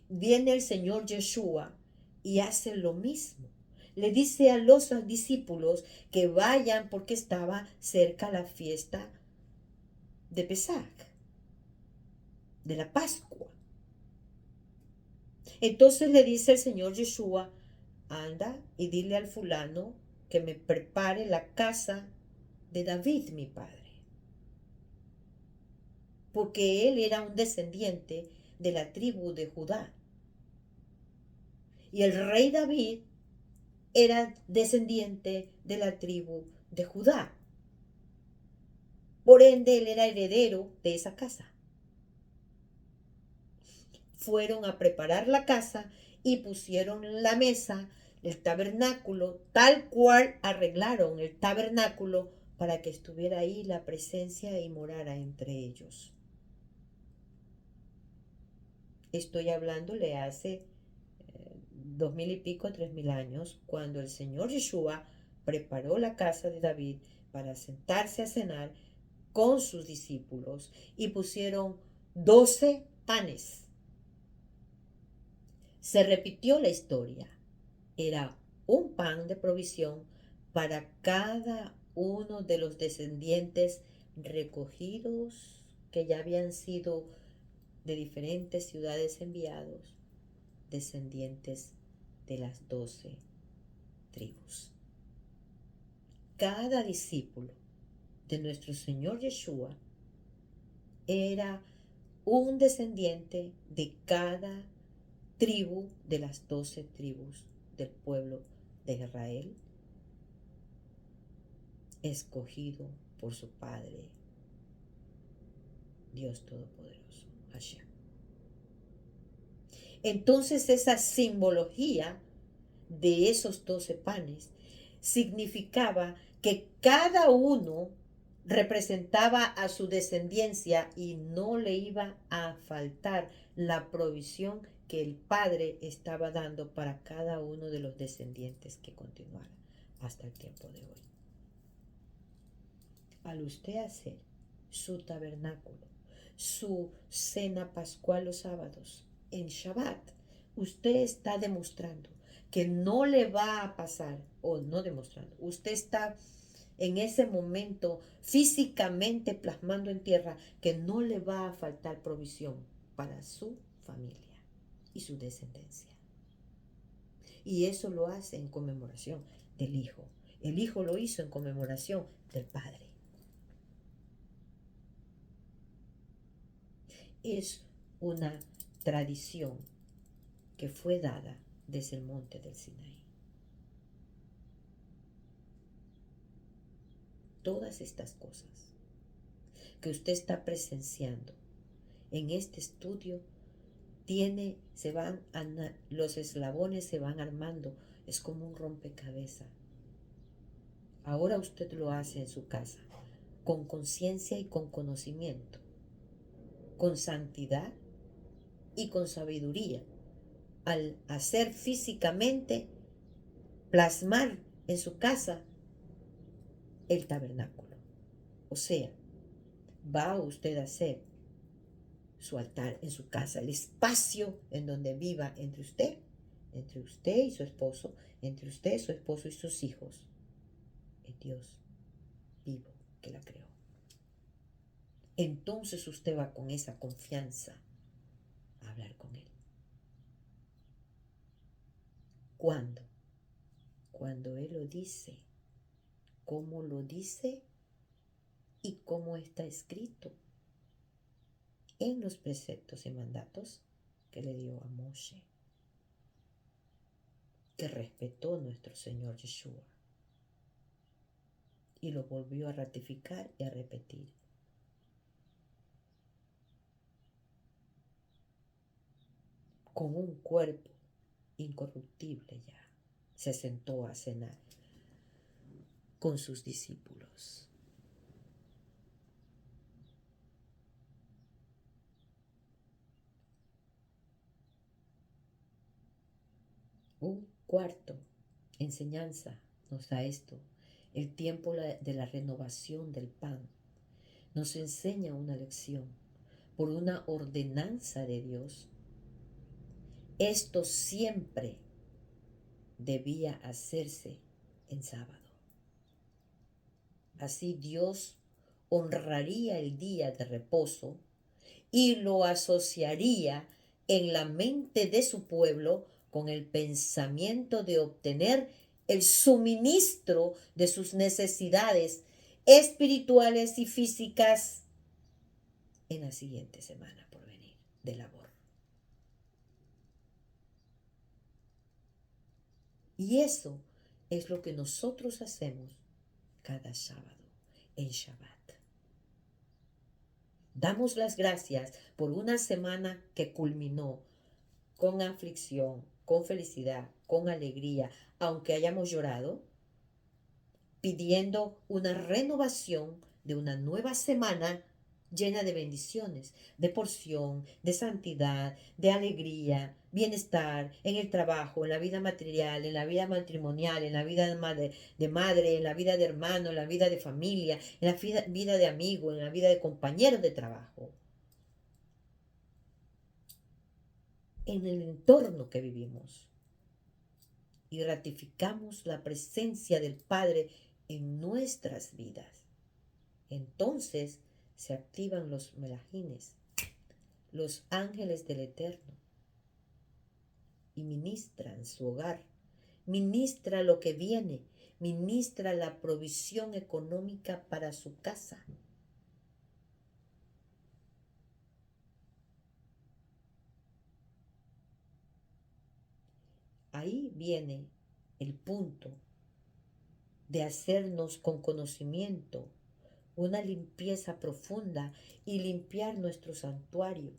viene el Señor Yeshua y hace lo mismo. Le dice a los discípulos que vayan porque estaba cerca la fiesta de Pesach, de la Pascua. Entonces le dice el Señor Yeshua, anda y dile al fulano que me prepare la casa de David, mi padre. Porque él era un descendiente de la tribu de Judá. Y el rey David era descendiente de la tribu de Judá. Por ende, él era heredero de esa casa. Fueron a preparar la casa y pusieron la mesa, el tabernáculo, tal cual arreglaron el tabernáculo para que estuviera ahí la presencia y morara entre ellos. Estoy hablándole hace 2000 y pico, 3000 años, cuando el Señor Yeshua preparó la casa de David para sentarse a cenar con sus discípulos y pusieron 12 panes. Se repitió la historia. Era un pan de provisión para cada uno de los descendientes recogidos que ya habían sido de diferentes ciudades enviados, descendientes de las 12 tribus. Cada discípulo de nuestro Señor Yeshua era un descendiente de cada tribu de las 12 tribus del pueblo de Israel, escogido por su Padre, Dios Todopoderoso, Hashem. Entonces esa simbología de esos 12 panes significaba que cada uno representaba a su descendencia y no le iba a faltar la provisión que el Padre estaba dando para cada uno de los descendientes que continuara hasta el tiempo de hoy. Al usted hacer su tabernáculo, su cena pascual los sábados, en Shabbat, usted está demostrando que no le va a pasar, o no demostrando, usted está en ese momento físicamente plasmando en tierra que no le va a faltar provisión para su familia y su descendencia. Y eso lo hace en conmemoración del Hijo. El Hijo lo hizo en conmemoración del Padre. Es una tradición que fue dada desde el monte del Sinaí. Todas estas cosas que usted está presenciando en este estudio los eslabones se van armando, es como un rompecabezas. Ahora usted lo hace en su casa, con conciencia y con conocimiento, con santidad y con sabiduría, al hacer físicamente, plasmar en su casa el tabernáculo. O sea, va usted a hacer su altar en su casa, el espacio en donde viva entre usted y su esposo, entre usted, su esposo y sus hijos, el Dios vivo que la creó. Entonces usted va con esa confianza a hablar con Él. ¿Cuándo? Cuando Él lo dice, cómo lo dice y cómo está escrito en los preceptos y mandatos que le dio a Moshe, que respetó nuestro Señor Yeshua y lo volvió a ratificar y a repetir. Con un cuerpo incorruptible ya se sentó a cenar con sus discípulos. Un cuarto enseñanza nos da esto. El tiempo de la renovación del pan nos enseña una lección. Por una ordenanza de Dios, esto siempre debía hacerse en sábado. Así Dios honraría el día de reposo y lo asociaría en la mente de su pueblo con el pensamiento de obtener el suministro de sus necesidades espirituales y físicas en la siguiente semana por venir de labor. Y eso es lo que nosotros hacemos cada sábado en Shabbat. Damos las gracias por una semana que culminó con aflicción, con felicidad, con alegría, aunque hayamos llorado, pidiendo una renovación de una nueva semana llena de bendiciones, de porción, de santidad, de alegría, bienestar en el trabajo, en la vida material, en la vida matrimonial, en la vida de madre, en la vida de hermano, en la vida de familia, en la vida de amigo, en la vida de compañeros de trabajo, en el entorno que vivimos. Y ratificamos la presencia del Padre en nuestras vidas. Entonces se activan los melajines, los ángeles del Eterno, y ministran su hogar, ministra lo que viene, ministra la provisión económica para su casa. ahí viene el punto de hacernos con conocimiento una limpieza profunda y limpiar nuestro santuario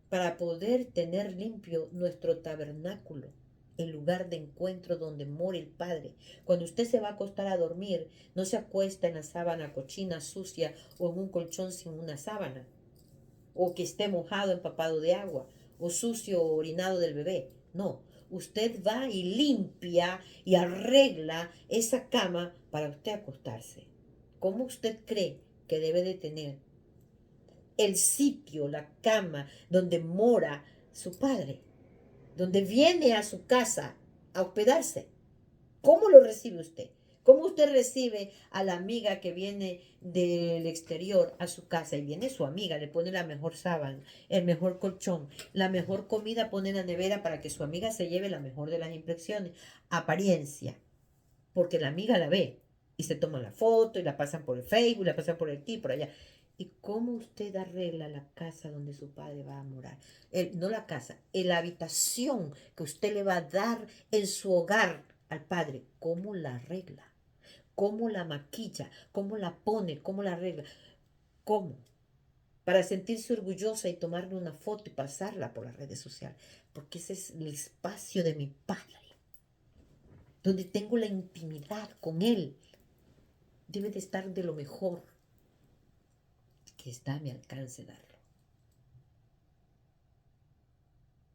para poder tener limpio nuestro tabernáculo, el lugar de encuentro donde mora el Padre. Cuando usted se va a acostar a dormir, no se acuesta en la sábana cochina, sucia, o en un colchón sin una sábana, o que esté mojado, empapado de agua, o sucio o orinado del bebé. No, usted va y limpia y arregla esa cama para usted acostarse. ¿Cómo usted cree que debe de tener el sitio, la cama donde mora su padre, donde viene a su casa a hospedarse? ¿Cómo lo recibe usted? ¿Cómo usted recibe a la amiga que viene del exterior a su casa y viene su amiga, le pone la mejor sábana, el mejor colchón, la mejor comida pone en la nevera para que su amiga se lleve la mejor de las impresiones? Apariencia, porque la amiga la ve y se toma la foto y la pasan por el Facebook, la pasan por aquí, por allá. ¿Y cómo usted arregla la casa donde su padre va a morar? No la casa, la habitación que usted le va a dar en su hogar al padre. ¿Cómo la arregla? ¿Cómo la maquilla? ¿Cómo la pone? ¿Cómo la arregla? ¿Cómo? Para sentirse orgullosa y tomarle una foto y pasarla por las redes sociales. Porque ese es el espacio de mi padre, donde tengo la intimidad con él. Debe de estar de lo mejor que está a mi alcance darlo.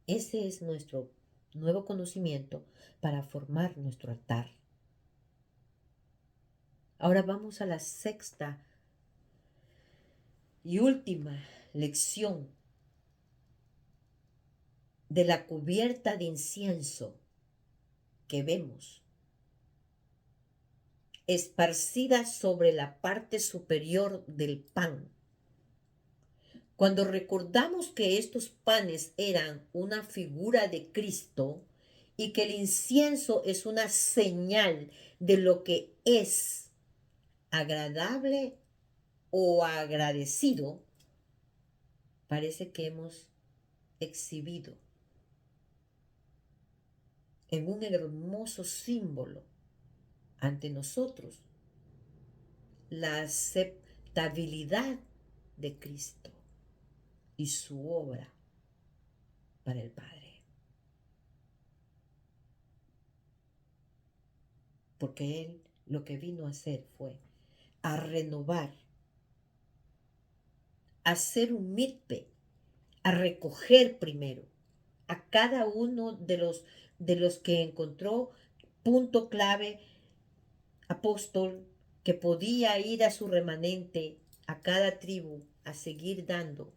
Ese es nuestro nuevo conocimiento para formar nuestro altar. Ahora vamos a la sexta y última lección de la cubierta de incienso que vemos esparcida sobre la parte superior del pan. Cuando recordamos que estos panes eran una figura de Cristo y que el incienso es una señal de lo que es agradable o agradecido, parece que hemos exhibido en un hermoso símbolo ante nosotros la aceptabilidad de Cristo y su obra para el Padre. Porque Él lo que vino a hacer fue a renovar, a hacer un mitpe, a recoger primero a cada uno de los que encontró punto clave, apóstol, que podía ir a su remanente, a cada tribu, a seguir dando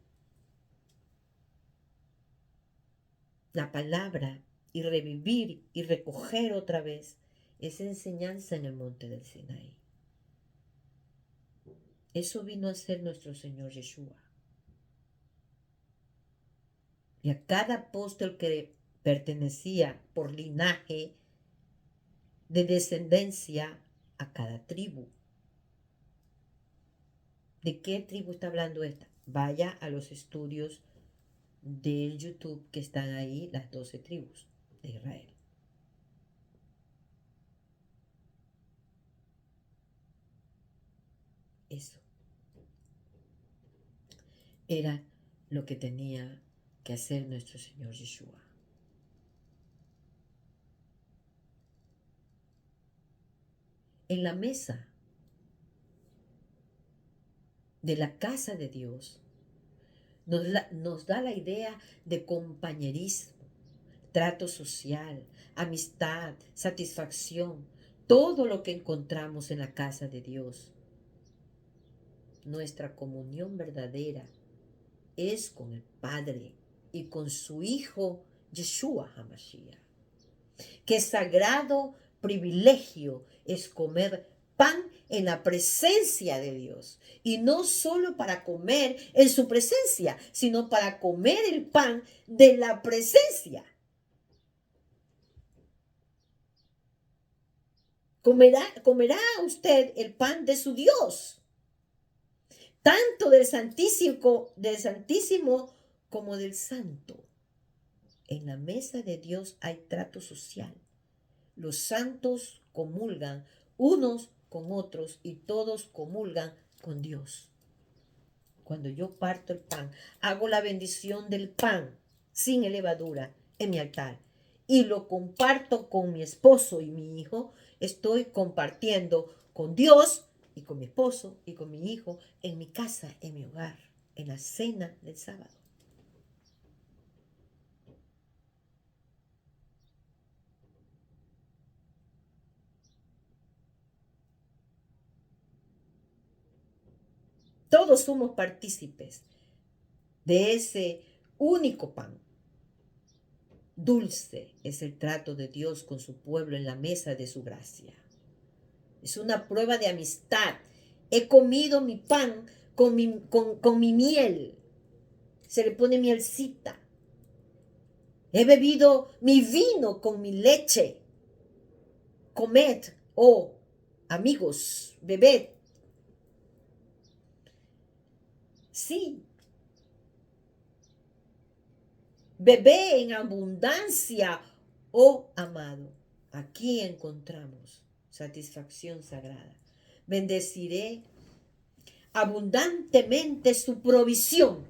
la palabra y revivir y recoger otra vez esa enseñanza en el monte del Sinaí. Eso vino a ser nuestro Señor Yeshua. Y a cada apóstol que pertenecía por linaje de descendencia a cada tribu. ¿De qué tribu está hablando esta? Vaya a los estudios del YouTube que están ahí, las 12 tribus de Israel. Eso era lo que tenía que hacer nuestro Señor Yeshua. En la mesa de la casa de Dios nos da la idea de compañerismo, trato social, amistad, satisfacción, todo lo que encontramos en la casa de Dios. Nuestra comunión verdadera es con el Padre y con su Hijo Yeshua HaMashiach. Qué sagrado privilegio es comer pan en la presencia de Dios. Y no solo para comer en su presencia, sino para comer el pan de la presencia. Comerá usted el pan de su Dios, tanto del Santísimo como del Santo. En la mesa de Dios hay trato social. Los santos comulgan unos con otros y todos comulgan con Dios. Cuando yo parto el pan, hago la bendición del pan sin levadura en mi altar y lo comparto con mi esposo y mi hijo, estoy compartiendo con Dios y con mi esposo y con mi hijo en mi casa, en mi hogar, en la cena del sábado. Todos somos partícipes de ese único pan. Dulce es el trato de Dios con su pueblo en la mesa de su gracia. Es una prueba de amistad. He comido mi pan con mi miel. Se le pone mielcita. He bebido mi vino con mi leche. Comed, oh amigos, bebed. Sí, bebé en abundancia, oh amado. Aquí encontramos satisfacción sagrada. Bendeciré abundantemente su provisión,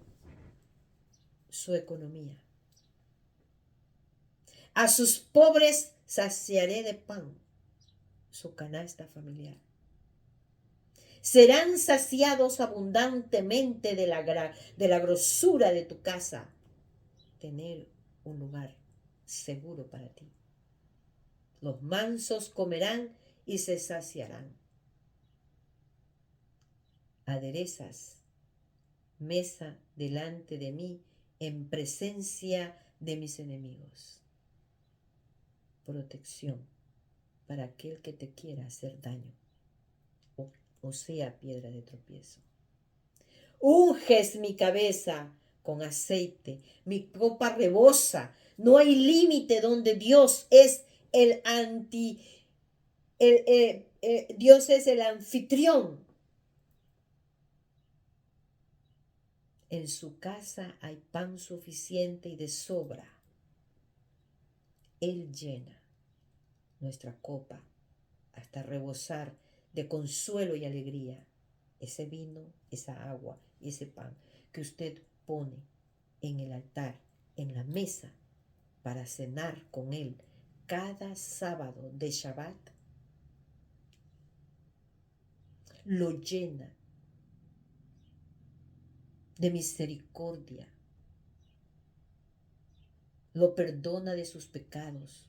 su economía. A sus pobres saciaré de pan, su canasta familiar. Serán saciados abundantemente de la grosura de tu casa. Tener un lugar seguro para ti. Los mansos comerán y se saciarán. Aderezas mesa delante de mí en presencia de mis enemigos. Protección para aquel que te quiera hacer daño o sea piedra de tropiezo. Unges mi cabeza con aceite, mi copa rebosa. No hay límite donde Dios es Dios es el anfitrión. En su casa hay pan suficiente y de sobra. Él llena nuestra copa hasta rebosar de consuelo y alegría. Ese vino, esa agua y ese pan que usted pone en el altar, en la mesa, para cenar con Él cada sábado de Shabbat, lo llena de misericordia, lo perdona de sus pecados,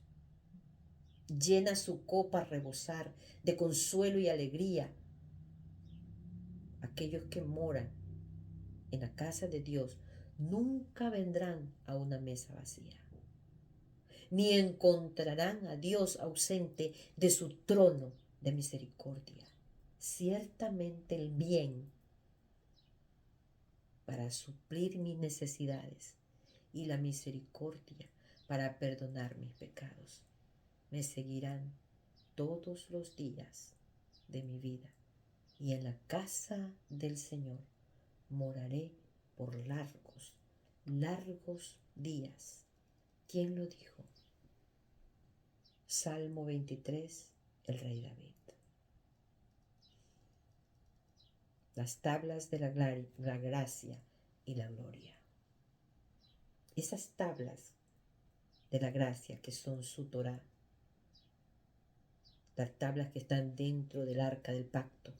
llena su copa a rebosar de consuelo y alegría. Aquellos que moran en la casa de Dios nunca vendrán a una mesa vacía, ni encontrarán a Dios ausente de su trono de misericordia. Ciertamente el bien para suplir mis necesidades y la misericordia para perdonar mis pecados me seguirán todos los días de mi vida, y en la casa del Señor moraré por largos, largos días. ¿Quién lo dijo? Salmo 23, el rey David. Las tablas de la gracia y la gloria. Esas tablas de la gracia que son su Torá, las tablas que están dentro del arca del pacto.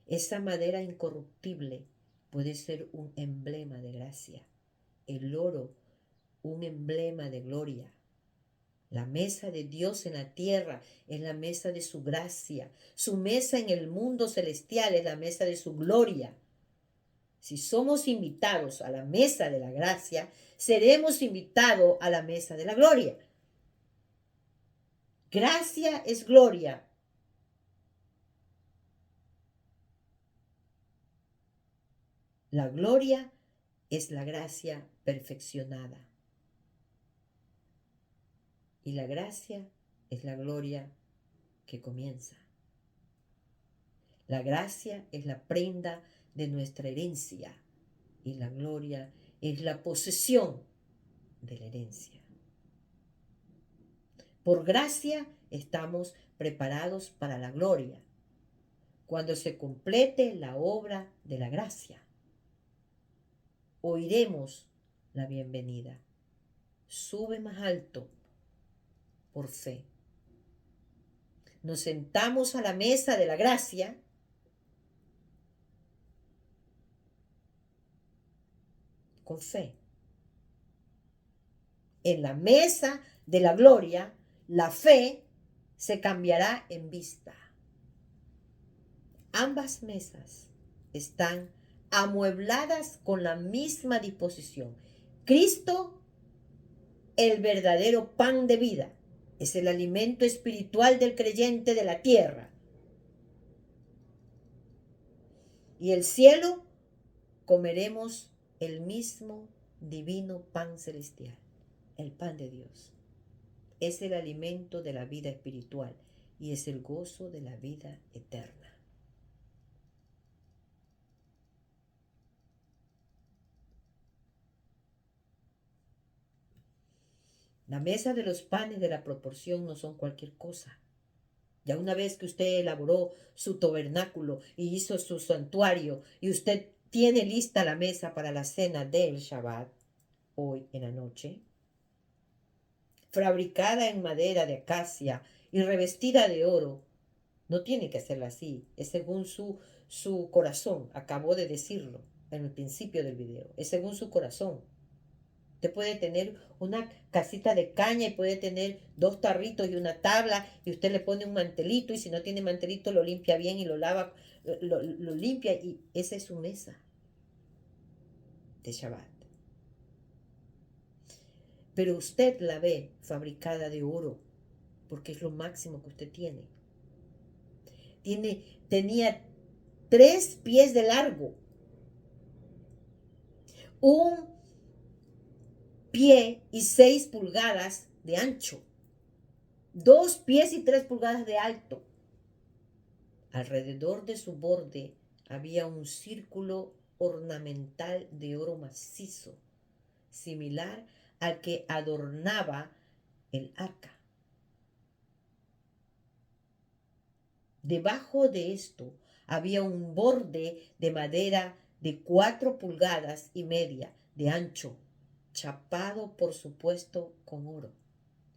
Esa madera incorruptible puede ser un emblema de gracia, el oro un emblema de gloria. La mesa de Dios en la tierra es la mesa de su gracia. Su mesa en el mundo celestial es la mesa de su gloria. Si somos invitados a la mesa de la gracia, seremos invitados a la mesa de la gloria. Gracia es gloria. La gloria es la gracia perfeccionada. Y la gracia es la gloria que comienza. La gracia es la prenda de nuestra herencia y la gloria es la posesión de la herencia. Por gracia estamos preparados para la gloria, cuando se complete la obra de la gracia. Oiremos la bienvenida. Sube más alto por fe. Nos sentamos a la mesa de la gracia con fe. En la mesa de la gloria, la fe se cambiará en vista. Ambas mesas están amuebladas con la misma disposición. Cristo, el verdadero pan de vida, es el alimento espiritual del creyente de la tierra. Y el cielo comeremos el mismo divino pan celestial, el pan de Dios. Es el alimento de la vida espiritual y es el gozo de la vida eterna. La mesa de los panes de la proporción no son cualquier cosa. Ya una vez que usted elaboró su tabernáculo y hizo su santuario y usted tiene lista la mesa para la cena del Shabbat, hoy en la noche, fabricada en madera de acacia y revestida de oro, no tiene que hacerla así, es según su corazón. Acabo de decirlo en el principio del video, es según su corazón. Usted puede tener una casita de caña y puede tener 2 tarritos y una tabla y usted le pone un mantelito y si no tiene mantelito lo limpia bien y lo lava, lo limpia y esa es su mesa de Shabbat. Pero usted la ve fabricada de oro porque es lo máximo que usted tiene. Tenía 3 pies de largo, un pie y 6 pulgadas de ancho, 2 pies y 3 pulgadas de alto. Alrededor de su borde había un círculo ornamental de oro macizo, similar al que adornaba el arca. Debajo de esto había un borde de madera de 4 pulgadas y media de ancho, chapado por supuesto con oro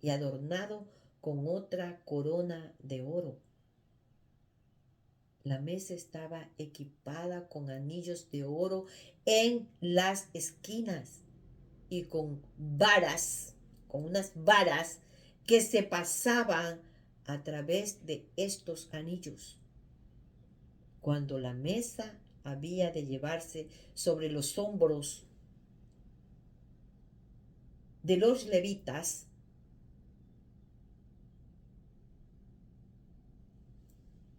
y adornado con otra corona de oro. La mesa estaba equipada con anillos de oro en las esquinas y con unas varas que se pasaban a través de estos anillos. Cuando la mesa había de llevarse sobre los hombros de los levitas,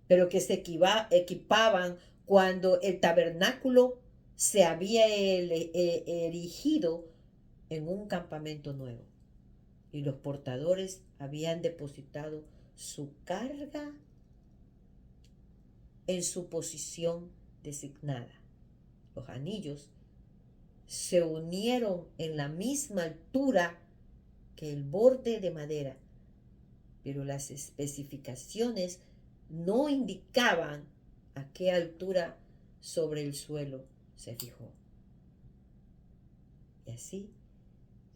pero que se equipaban cuando el tabernáculo se había erigido en un campamento nuevo y los portadores habían depositado su carga en su posición designada. Los anillos se unieron en la misma altura que el borde de madera, pero las especificaciones no indicaban a qué altura sobre el suelo se fijó. Y así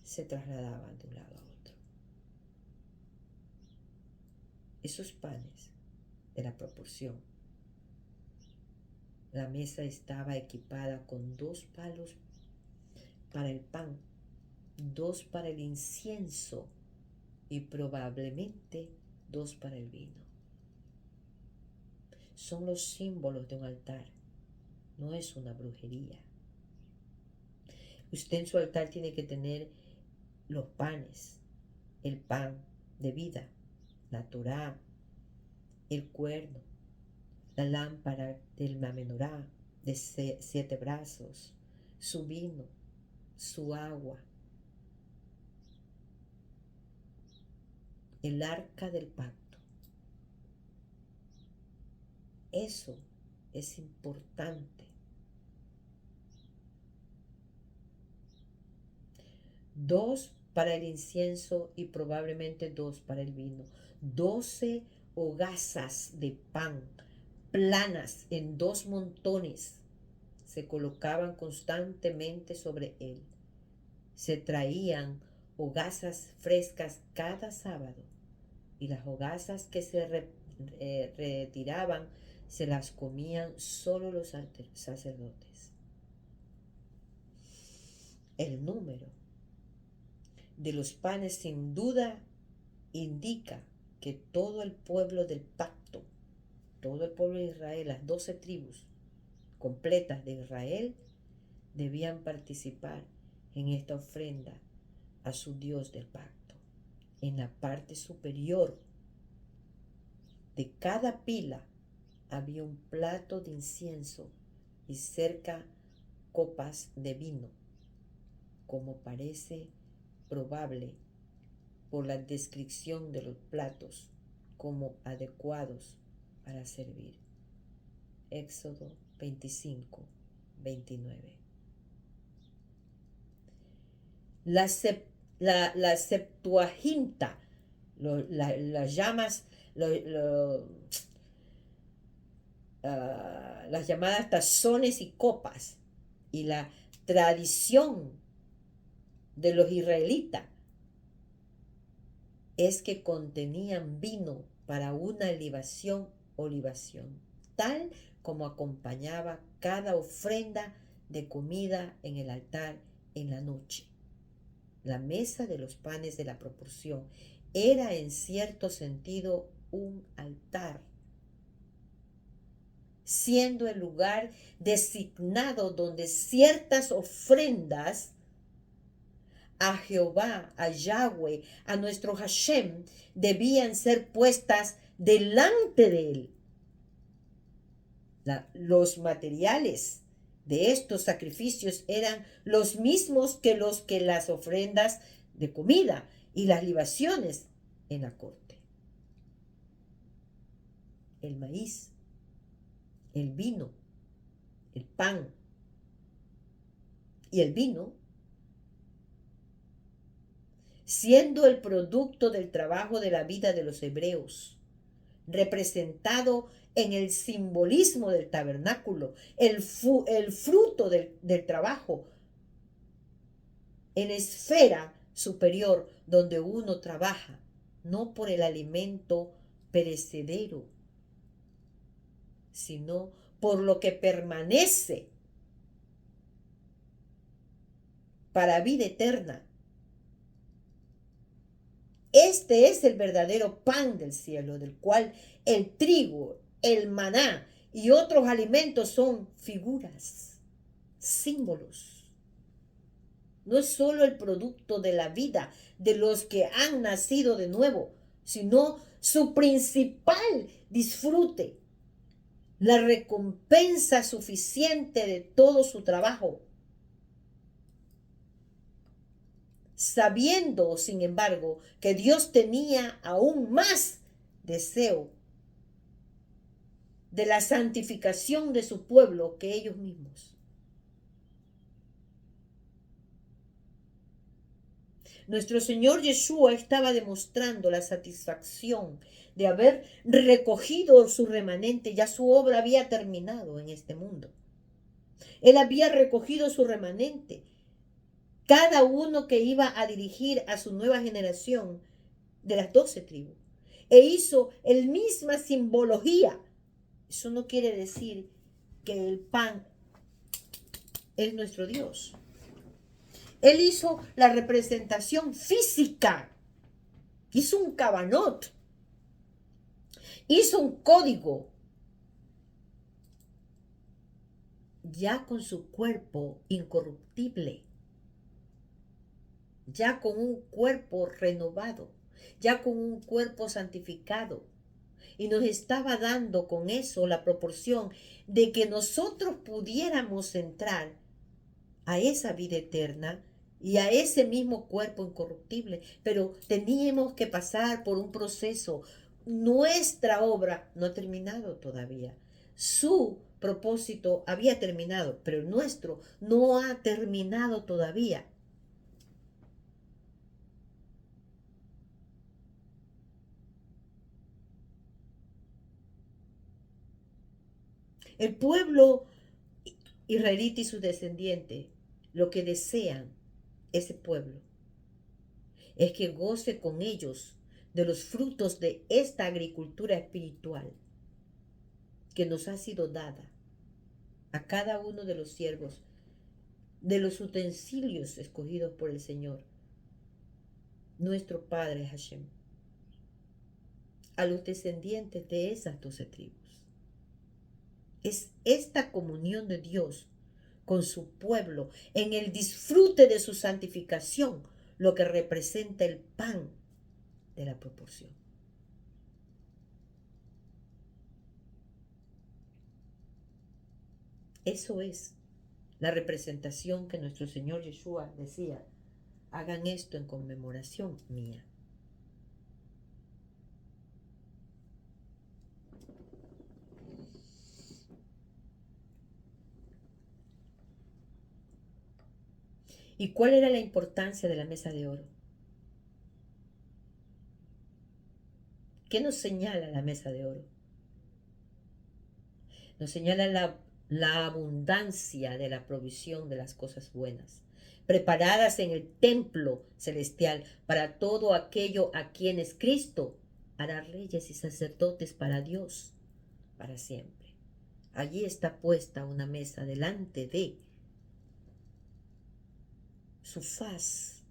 se trasladaban de un lado a otro. Esos panes de la proporción. La mesa estaba equipada con 2 palos para el pan, 2 para el incienso y probablemente 2 para el vino. Son los símbolos de un altar, no es una brujería. Usted en su altar tiene que tener los panes, el pan de vida, la Torá, el cuerno, la lámpara del menorá de 7 brazos, su vino, su agua, el arca del pacto. Eso es importante. 2 para el incienso y probablemente 2 para el vino. 12 hogazas de pan, planas en 2 montones, se colocaban constantemente sobre él. Se traían hogazas frescas cada sábado, y las hogazas que se retiraban se las comían solo los sacerdotes. El número de los panes sin duda indica que todo el pueblo del pacto, todo el pueblo de Israel, las 12 tribus completas de Israel, debían participar en esta ofrenda a su Dios del pacto. En la parte superior de cada pila había un plato de incienso y cerca copas de vino, como parece probable por la descripción de los platos como adecuados para servir. Éxodo 25, 29. La Septuaginta, las llamas, las llamadas tazones y copas, y la tradición de los israelitas es que contenían vino para una libación o libación, tal como acompañaba cada ofrenda de comida en el altar en la noche. La mesa de los panes de la proporción era en cierto sentido un altar, siendo el lugar designado donde ciertas ofrendas a Jehová, a Yahweh, a nuestro Hashem, debían ser puestas delante de él. Los materiales de estos sacrificios eran los mismos que las ofrendas de comida y las libaciones en la corte. El maíz, el vino, el pan y el vino, siendo el producto del trabajo de la vida de los hebreos, representado en el simbolismo del tabernáculo, el fruto del trabajo, en la esfera superior donde uno trabaja, no por el alimento perecedero, sino por lo que permanece para vida eterna. Este es el verdadero pan del cielo, del cual el trigo, el maná y otros alimentos son figuras, símbolos. No es solo el producto de la vida de los que han nacido de nuevo, sino su principal disfrute, la recompensa suficiente de todo su trabajo. Sabiendo, sin embargo, que Dios tenía aún más deseo de la santificación de su pueblo que ellos mismos. Nuestro Señor Yeshua estaba demostrando la satisfacción de haber recogido su remanente. Ya su obra había terminado en este mundo. Él había recogido su remanente. Cada uno que iba a dirigir a su nueva generación de las 12 tribus. E hizo la misma simbología. Eso no quiere decir que el pan es nuestro Dios. Él hizo la representación física. Hizo un cabanot. Hizo un código. Ya con su cuerpo incorruptible. Ya con un cuerpo renovado. Ya con un cuerpo santificado. Y nos estaba dando con eso la proporción de que nosotros pudiéramos entrar a esa vida eterna y a ese mismo cuerpo incorruptible. Pero teníamos que pasar por un proceso. Nuestra obra no ha terminado todavía. Su propósito había terminado, pero el nuestro no ha terminado todavía. El pueblo israelita y sus descendientes, lo que desean ese pueblo es que goce con ellos de los frutos de esta agricultura espiritual que nos ha sido dada a cada uno de los siervos, de los utensilios escogidos por el Señor, nuestro Padre Hashem, a los descendientes de esas 12 tribus. Es esta comunión de Dios con su pueblo en el disfrute de su santificación lo que representa el pan de la proporción. Eso es la representación que nuestro Señor Yeshua decía: hagan esto en conmemoración mía. ¿Y cuál era la importancia de la mesa de oro? ¿Qué nos señala la mesa de oro? Nos señala la abundancia de la provisión de las cosas buenas, preparadas en el templo celestial para todo aquello a quienes Cristo hará reyes y sacerdotes para Dios para siempre. Allí está puesta una mesa delante de su faz,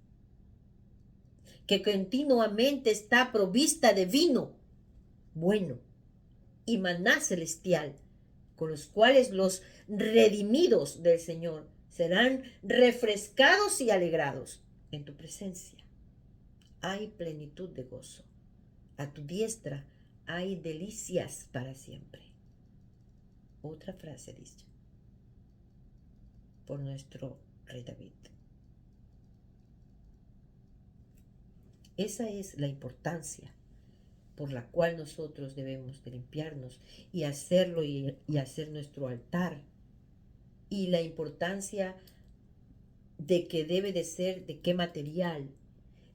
que continuamente está provista de vino bueno y maná celestial, con los cuales los redimidos del Señor serán refrescados y alegrados en tu presencia. Hay plenitud de gozo. A tu diestra hay delicias para siempre. Otra frase dicha por nuestro rey David. Esa es la importancia por la cual nosotros debemos de limpiarnos y hacerlo y hacer nuestro altar. Y la importancia de que debe de ser, de qué material,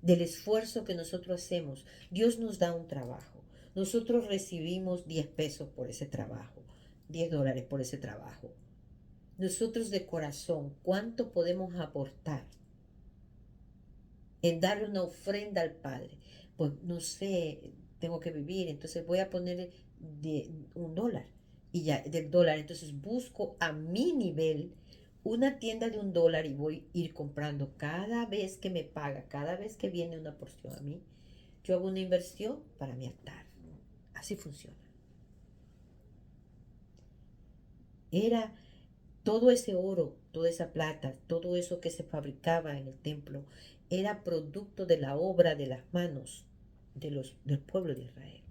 del esfuerzo que nosotros hacemos. Dios nos da un trabajo. Nosotros recibimos 10 pesos por ese trabajo, $10 por ese trabajo. Nosotros de corazón, ¿cuánto podemos aportar en darle una ofrenda al Padre? Pues no sé, tengo que vivir, entonces voy a poner de $1 y ya del dólar. Entonces busco a mi nivel una tienda de $1 y voy a ir comprando cada vez que me paga, cada vez que viene una porción a mí. Yo hago una inversión para mi altar. Así funciona. Era todo ese oro, toda esa plata, todo eso que se fabricaba en el templo, era producto de la obra de las manos del pueblo de Israel.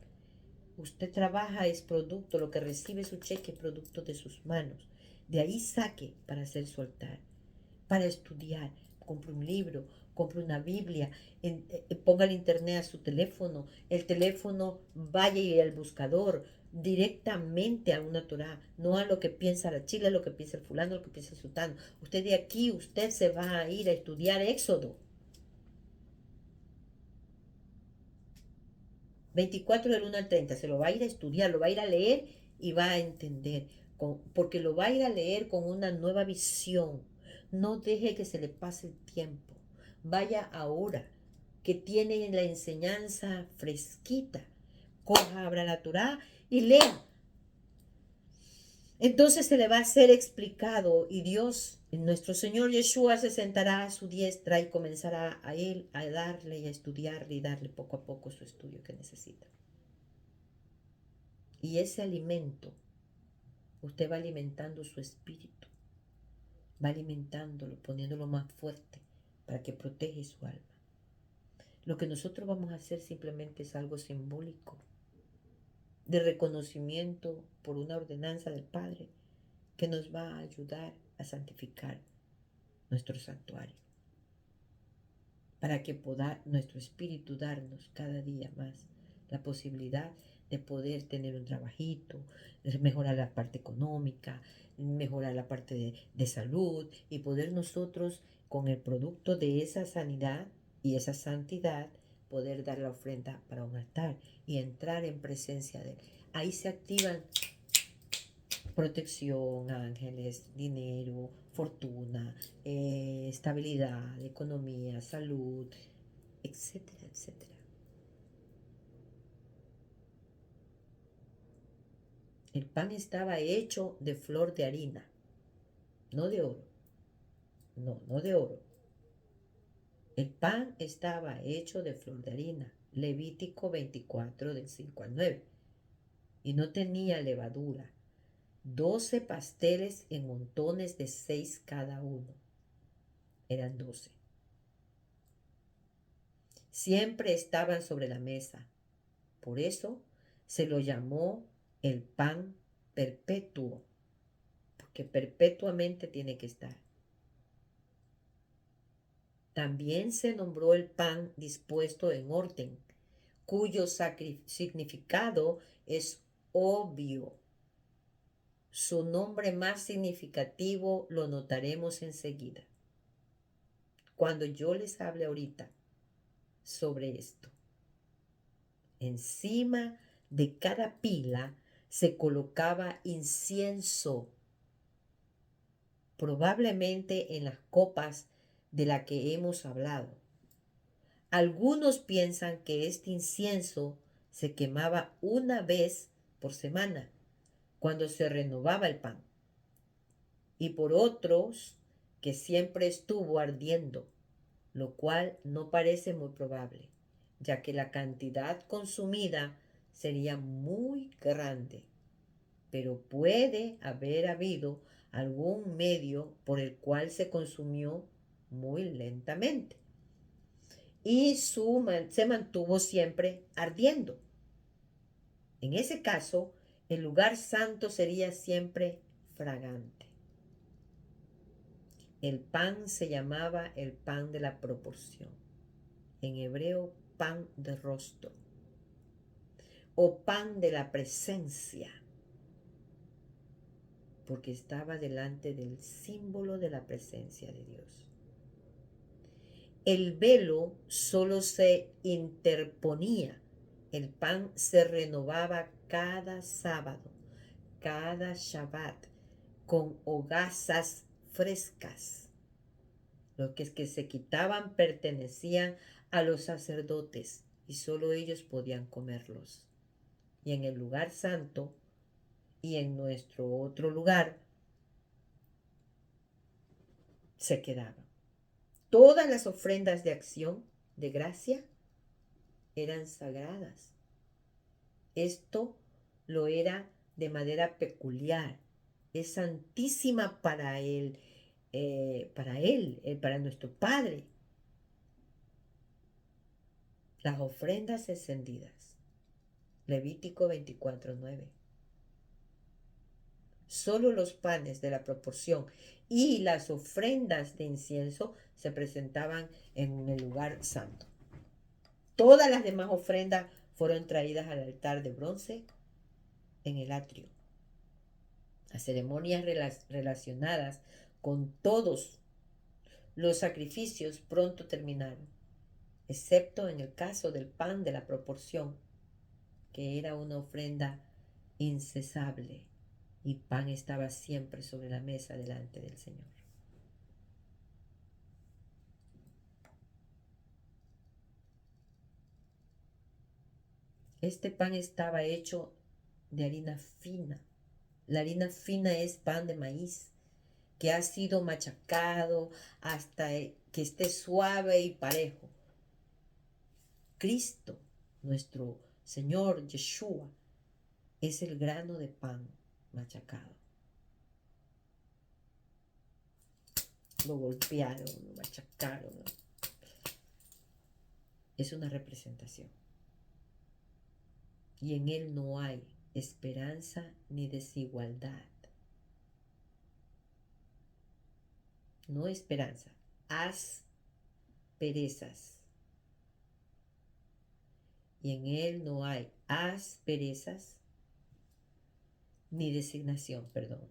Usted trabaja, es producto, lo que recibe su cheque es producto de sus manos. De ahí saque para hacer su altar, para estudiar. Compre un libro, compre una Biblia, ponga el internet a su teléfono, el teléfono vaya al buscador directamente a una Torah, no a lo que piensa la chila, lo que piensa el fulano, lo que piensa el sultano. Usted de aquí, usted se va a ir a estudiar Éxodo 24 del 1 al 30, se lo va a ir a estudiar, lo va a ir a leer y va a entender, porque lo va a ir a leer con una nueva visión. No deje que se le pase el tiempo. Vaya ahora que tiene la enseñanza fresquita. Coja, abra la Torá y lea. Entonces se le va a ser explicado y Dios, nuestro Señor Yeshua, se sentará a su diestra y comenzará a él a darle y a estudiarle y darle poco a poco su estudio que necesita. Y ese alimento, usted va alimentando su espíritu, va alimentándolo, poniéndolo más fuerte para que protege su alma. Lo que nosotros vamos a hacer simplemente es algo simbólico, de reconocimiento por una ordenanza del Padre que nos va a ayudar a santificar nuestro santuario, para que pueda nuestro espíritu darnos cada día más la posibilidad de poder tener un trabajito, mejorar la parte económica, mejorar la parte de salud y poder nosotros con el producto de esa sanidad y esa santidad poder dar la ofrenda para un altar y entrar en presencia de él. Ahí se activan protección, ángeles, dinero, fortuna, estabilidad, economía, salud, etcétera, etcétera. El pan estaba hecho de flor de harina, no de oro. No, no de oro. El pan estaba hecho de flor de harina. Levítico 24 del 5 al 9. Y no tenía levadura. 12 pasteles en montones de 6 cada uno. Eran 12. Siempre estaban sobre la mesa. Por eso se lo llamó el pan perpetuo, porque perpetuamente tiene que estar. También se nombró el pan dispuesto en orden, cuyo significado es obvio. Su nombre más significativo lo notaremos enseguida, cuando yo les hable ahorita sobre esto. Encima de cada pila se colocaba incienso, probablemente en las copas de la que hemos hablado. Algunos piensan que este incienso se quemaba una vez por semana, cuando se renovaba el pan, y por otros que siempre estuvo ardiendo, lo cual no parece muy probable, ya que la cantidad consumida sería muy grande, pero puede haber habido algún medio por el cual se consumió muy lentamente y se mantuvo siempre ardiendo. En ese caso, el lugar santo sería siempre fragante. El pan se llamaba el pan de la proporción, en hebreo pan de rostro, o pan de la presencia, porque estaba delante del símbolo de la presencia de Dios. El velo solo se interponía, el pan se renovaba cada sábado, cada Shabbat, con hogazas frescas. Los que se quitaban pertenecían a los sacerdotes y solo ellos podían comerlos. Y en el lugar santo y en nuestro otro lugar se quedaban. Todas las ofrendas de acción de gracia eran sagradas. Esto lo era de manera peculiar. Es santísima para él, para nuestro Padre. Las ofrendas encendidas. Levítico 24:9. Solo los panes de la proporción y las ofrendas de incienso se presentaban en el lugar santo. Todas las demás ofrendas fueron traídas al altar de bronce en el atrio. Las ceremonias relacionadas con todos los sacrificios pronto terminaron, excepto en el caso del pan de la proporción, que era una ofrenda incesable, y pan estaba siempre sobre la mesa delante del Señor. Este pan estaba hecho de harina fina. La harina fina es pan de maíz que ha sido machacado hasta que esté suave y parejo. Cristo, nuestro Señor Yeshua, es el grano de pan machacado. Lo golpearon, lo machacaron. Es una representación. Y en él no hay esperanza ni desigualdad. No esperanza, asperezas. Y en él no hay asperezas ni designación, perdón,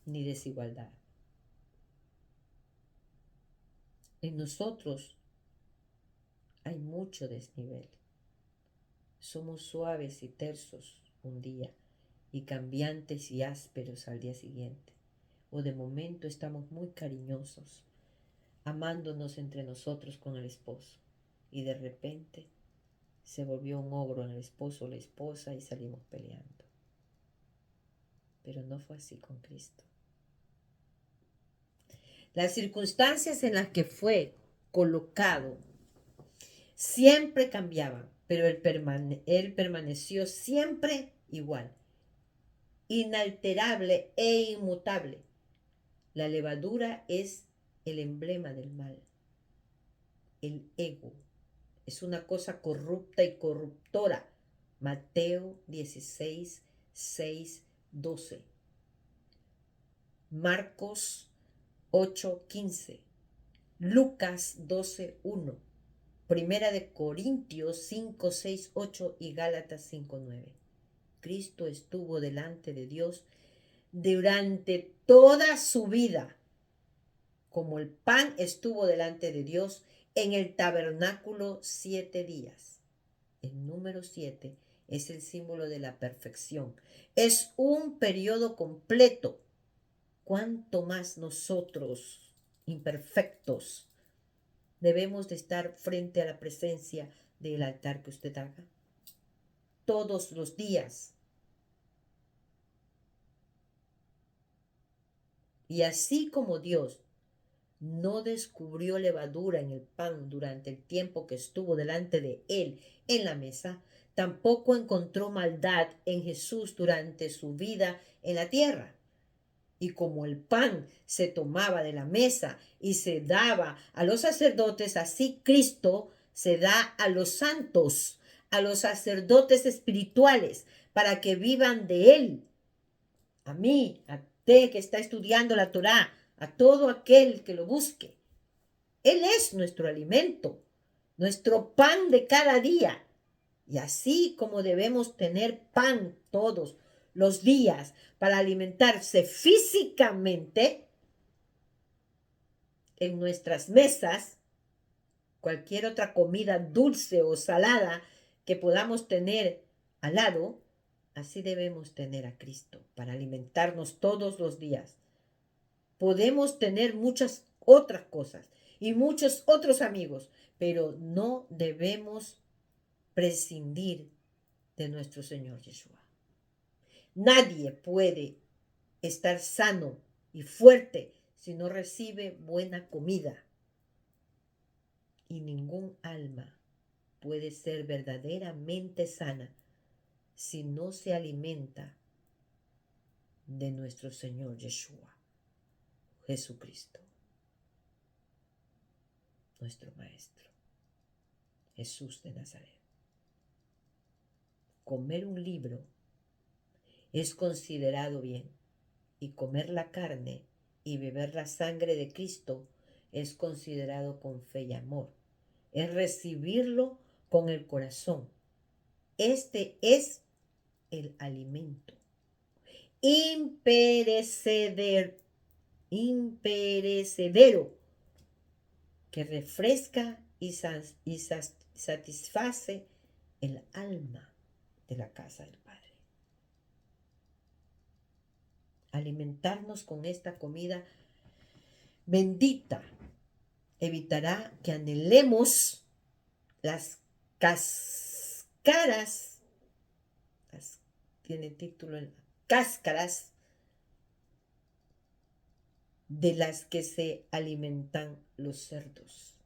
ni desigualdad. En nosotros hay mucho desnivel. Somos suaves y tersos un día y cambiantes y ásperos al día siguiente. O de momento estamos muy cariñosos, amándonos entre nosotros con el esposo, y de repente se volvió un ogro en el esposo o la esposa y salimos peleando. Pero no fue así con Cristo. Las circunstancias en las que fue colocado siempre cambiaban, pero él permaneció siempre igual, inalterable e inmutable. La levadura es el emblema del mal. El ego es una cosa corrupta y corruptora. Mateo 16, 6, 12. Marcos 8, 15. Lucas 12, 1. Primera de Corintios 5, 6, 8 y Gálatas 5, 9. Cristo estuvo delante de Dios durante toda su vida, como el pan estuvo delante de Dios en el tabernáculo 7 días. El número 7 es el símbolo de la perfección. Es un periodo completo. ¿Cuánto más nosotros, imperfectos, debemos de estar frente a la presencia del altar que usted haga? Todos los días. Y así como Dios no descubrió levadura en el pan durante el tiempo que estuvo delante de él en la mesa, tampoco encontró maldad en Jesús durante su vida en la tierra. Y como el pan se tomaba de la mesa y se daba a los sacerdotes, así Cristo se da a los santos, a los sacerdotes espirituales, para que vivan de él. A mí, a usted que está estudiando la Torá, a todo aquel que lo busque. Él es nuestro alimento, nuestro pan de cada día. Y así como debemos tener pan todos los días para alimentarse físicamente, en nuestras mesas, cualquier otra comida dulce o salada que podamos tener al lado, así debemos tener a Cristo para alimentarnos todos los días. Podemos tener muchas otras cosas y muchos otros amigos, pero no debemos prescindir de nuestro Señor Yeshua. Nadie puede estar sano y fuerte si no recibe buena comida. Y ningún alma puede ser verdaderamente sana si no se alimenta de nuestro Señor Yeshua, Jesucristo, nuestro Maestro, Jesús de Nazaret. Comer un libro es considerado bien, y comer la carne y beber la sangre de Cristo es considerado con fe y amor. Es recibirlo con el corazón. Este es el alimento imperecedero que refresca y satisface el alma de la casa del Padre. Alimentarnos con esta comida bendita evitará que anhelemos las cáscaras, tiene título en cáscaras, de las que se alimentan los cerdos.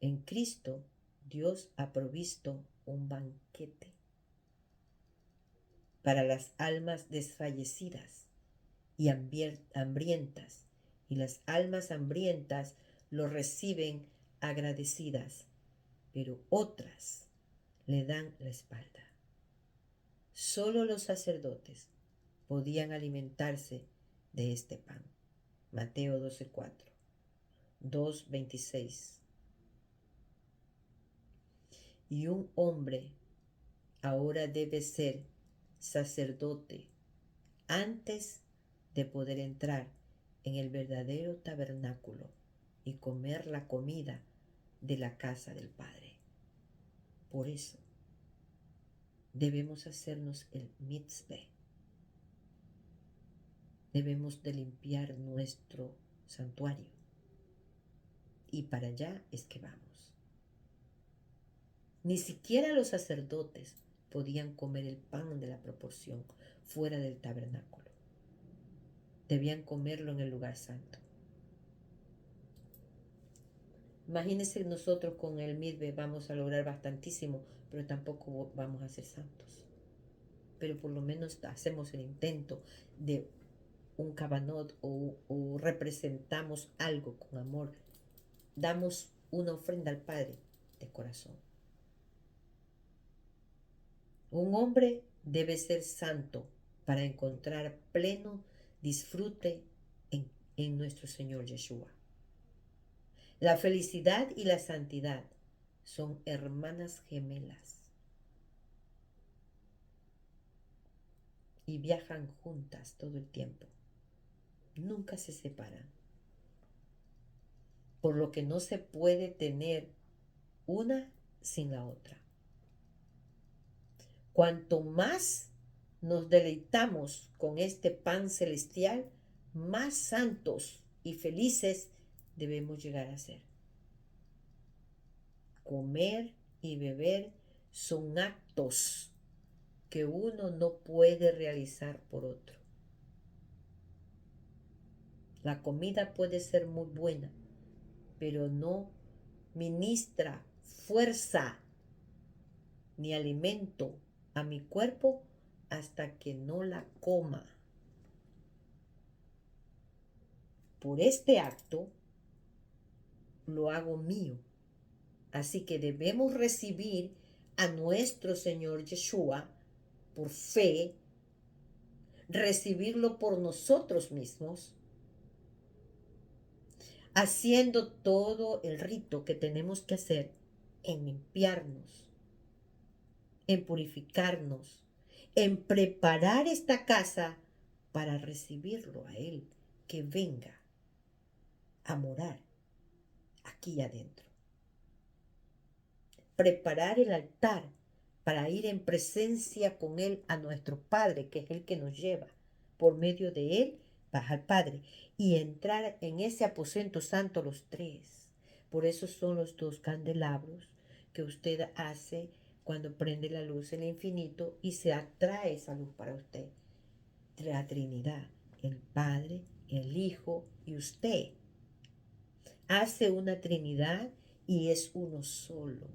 En Cristo, Dios ha provisto un banquete para las almas desfallecidas y hambrientas, y las almas hambrientas lo reciben agradecidas, pero otras le dan la espalda. Solo los sacerdotes podían alimentarse de este pan. Mateo 12:4, 2:26. Y un hombre ahora debe ser sacerdote antes de poder entrar en el verdadero tabernáculo y comer la comida de la casa del Padre. Por eso, debemos hacernos el mitzvah. Debemos de limpiar nuestro santuario. Y para allá es que vamos. Ni siquiera los sacerdotes podían comer el pan de la proporción fuera del tabernáculo. Debían comerlo en el lugar santo. Imagínense nosotros con el mitzvah vamos a lograr bastantísimo, pero tampoco vamos a ser santos. Pero por lo menos hacemos el intento de un cabanot o representamos algo con amor. Damos una ofrenda al Padre de corazón. Un hombre debe ser santo para encontrar pleno disfrute en nuestro Señor Yeshua. La felicidad y la santidad son hermanas gemelas y viajan juntas todo el tiempo. Nunca se separan. Por lo que no se puede tener una sin la otra. Cuanto más nos deleitamos con este pan celestial, más santos y felices debemos llegar a ser. Comer y beber son actos que uno no puede realizar por otro. La comida puede ser muy buena, pero no ministra fuerza ni alimento a mi cuerpo hasta que no la coma. Por este acto lo hago mío. Así que debemos recibir a nuestro Señor Yeshua por fe, recibirlo por nosotros mismos, haciendo todo el rito que tenemos que hacer en limpiarnos, en purificarnos, en preparar esta casa para recibirlo a Él, que venga a morar aquí adentro. Preparar el altar para ir en presencia con Él a nuestro Padre, que es el que nos lleva. Por medio de Él baja al Padre y entrar en ese aposento santo los tres. Por eso son los dos candelabros que usted hace cuando prende la luz en el infinito y se atrae esa luz para usted. La Trinidad, el Padre, el Hijo y usted. Hace una Trinidad y es uno solo.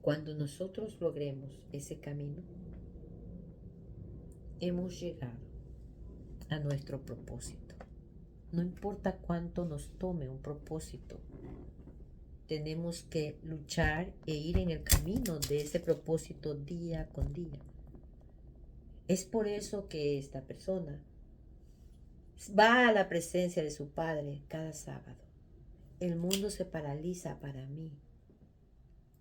Cuando nosotros logremos ese camino, hemos llegado a nuestro propósito. No importa cuánto nos tome un propósito, tenemos que luchar e ir en el camino de ese propósito día con día. Es por eso que esta persona va a la presencia de su Padre cada sábado. El mundo se paraliza para mí.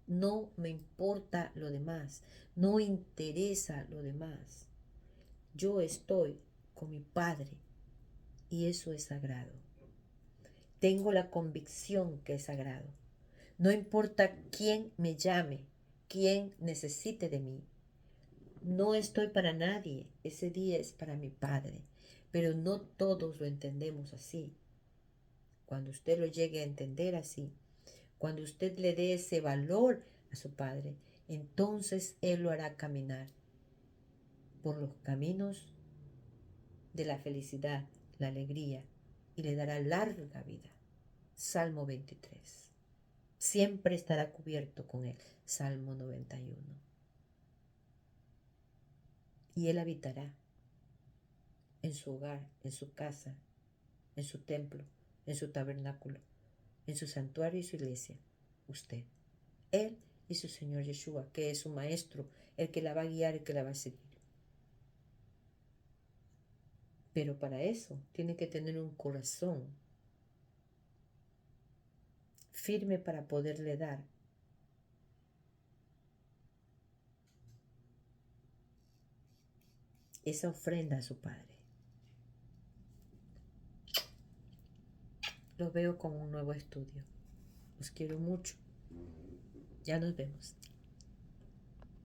No me importa lo demás, no interesa lo demás. Yo estoy con mi Padre y eso es sagrado. Tengo la convicción que es sagrado. No importa quién me llame, quién necesite de mí. No estoy para nadie, ese día es para mi Padre, pero no todos lo entendemos así. Cuando usted lo llegue a entender así, cuando usted le dé ese valor a su Padre, entonces Él lo hará caminar por los caminos de la felicidad, la alegría, y le dará larga vida. Salmo 23. Siempre estará cubierto con Él. Salmo 91. Y Él habitará en su hogar, en su casa, en su templo, en su tabernáculo, en su santuario y su iglesia. Usted, Él y su Señor Yeshua, que es su maestro, el que la va a guiar, el que la va a seguir. Pero para eso tiene que tener un corazón firme para poderle dar esa ofrenda a su Padre. los veo con un nuevo estudio. Los quiero mucho. Ya nos vemos.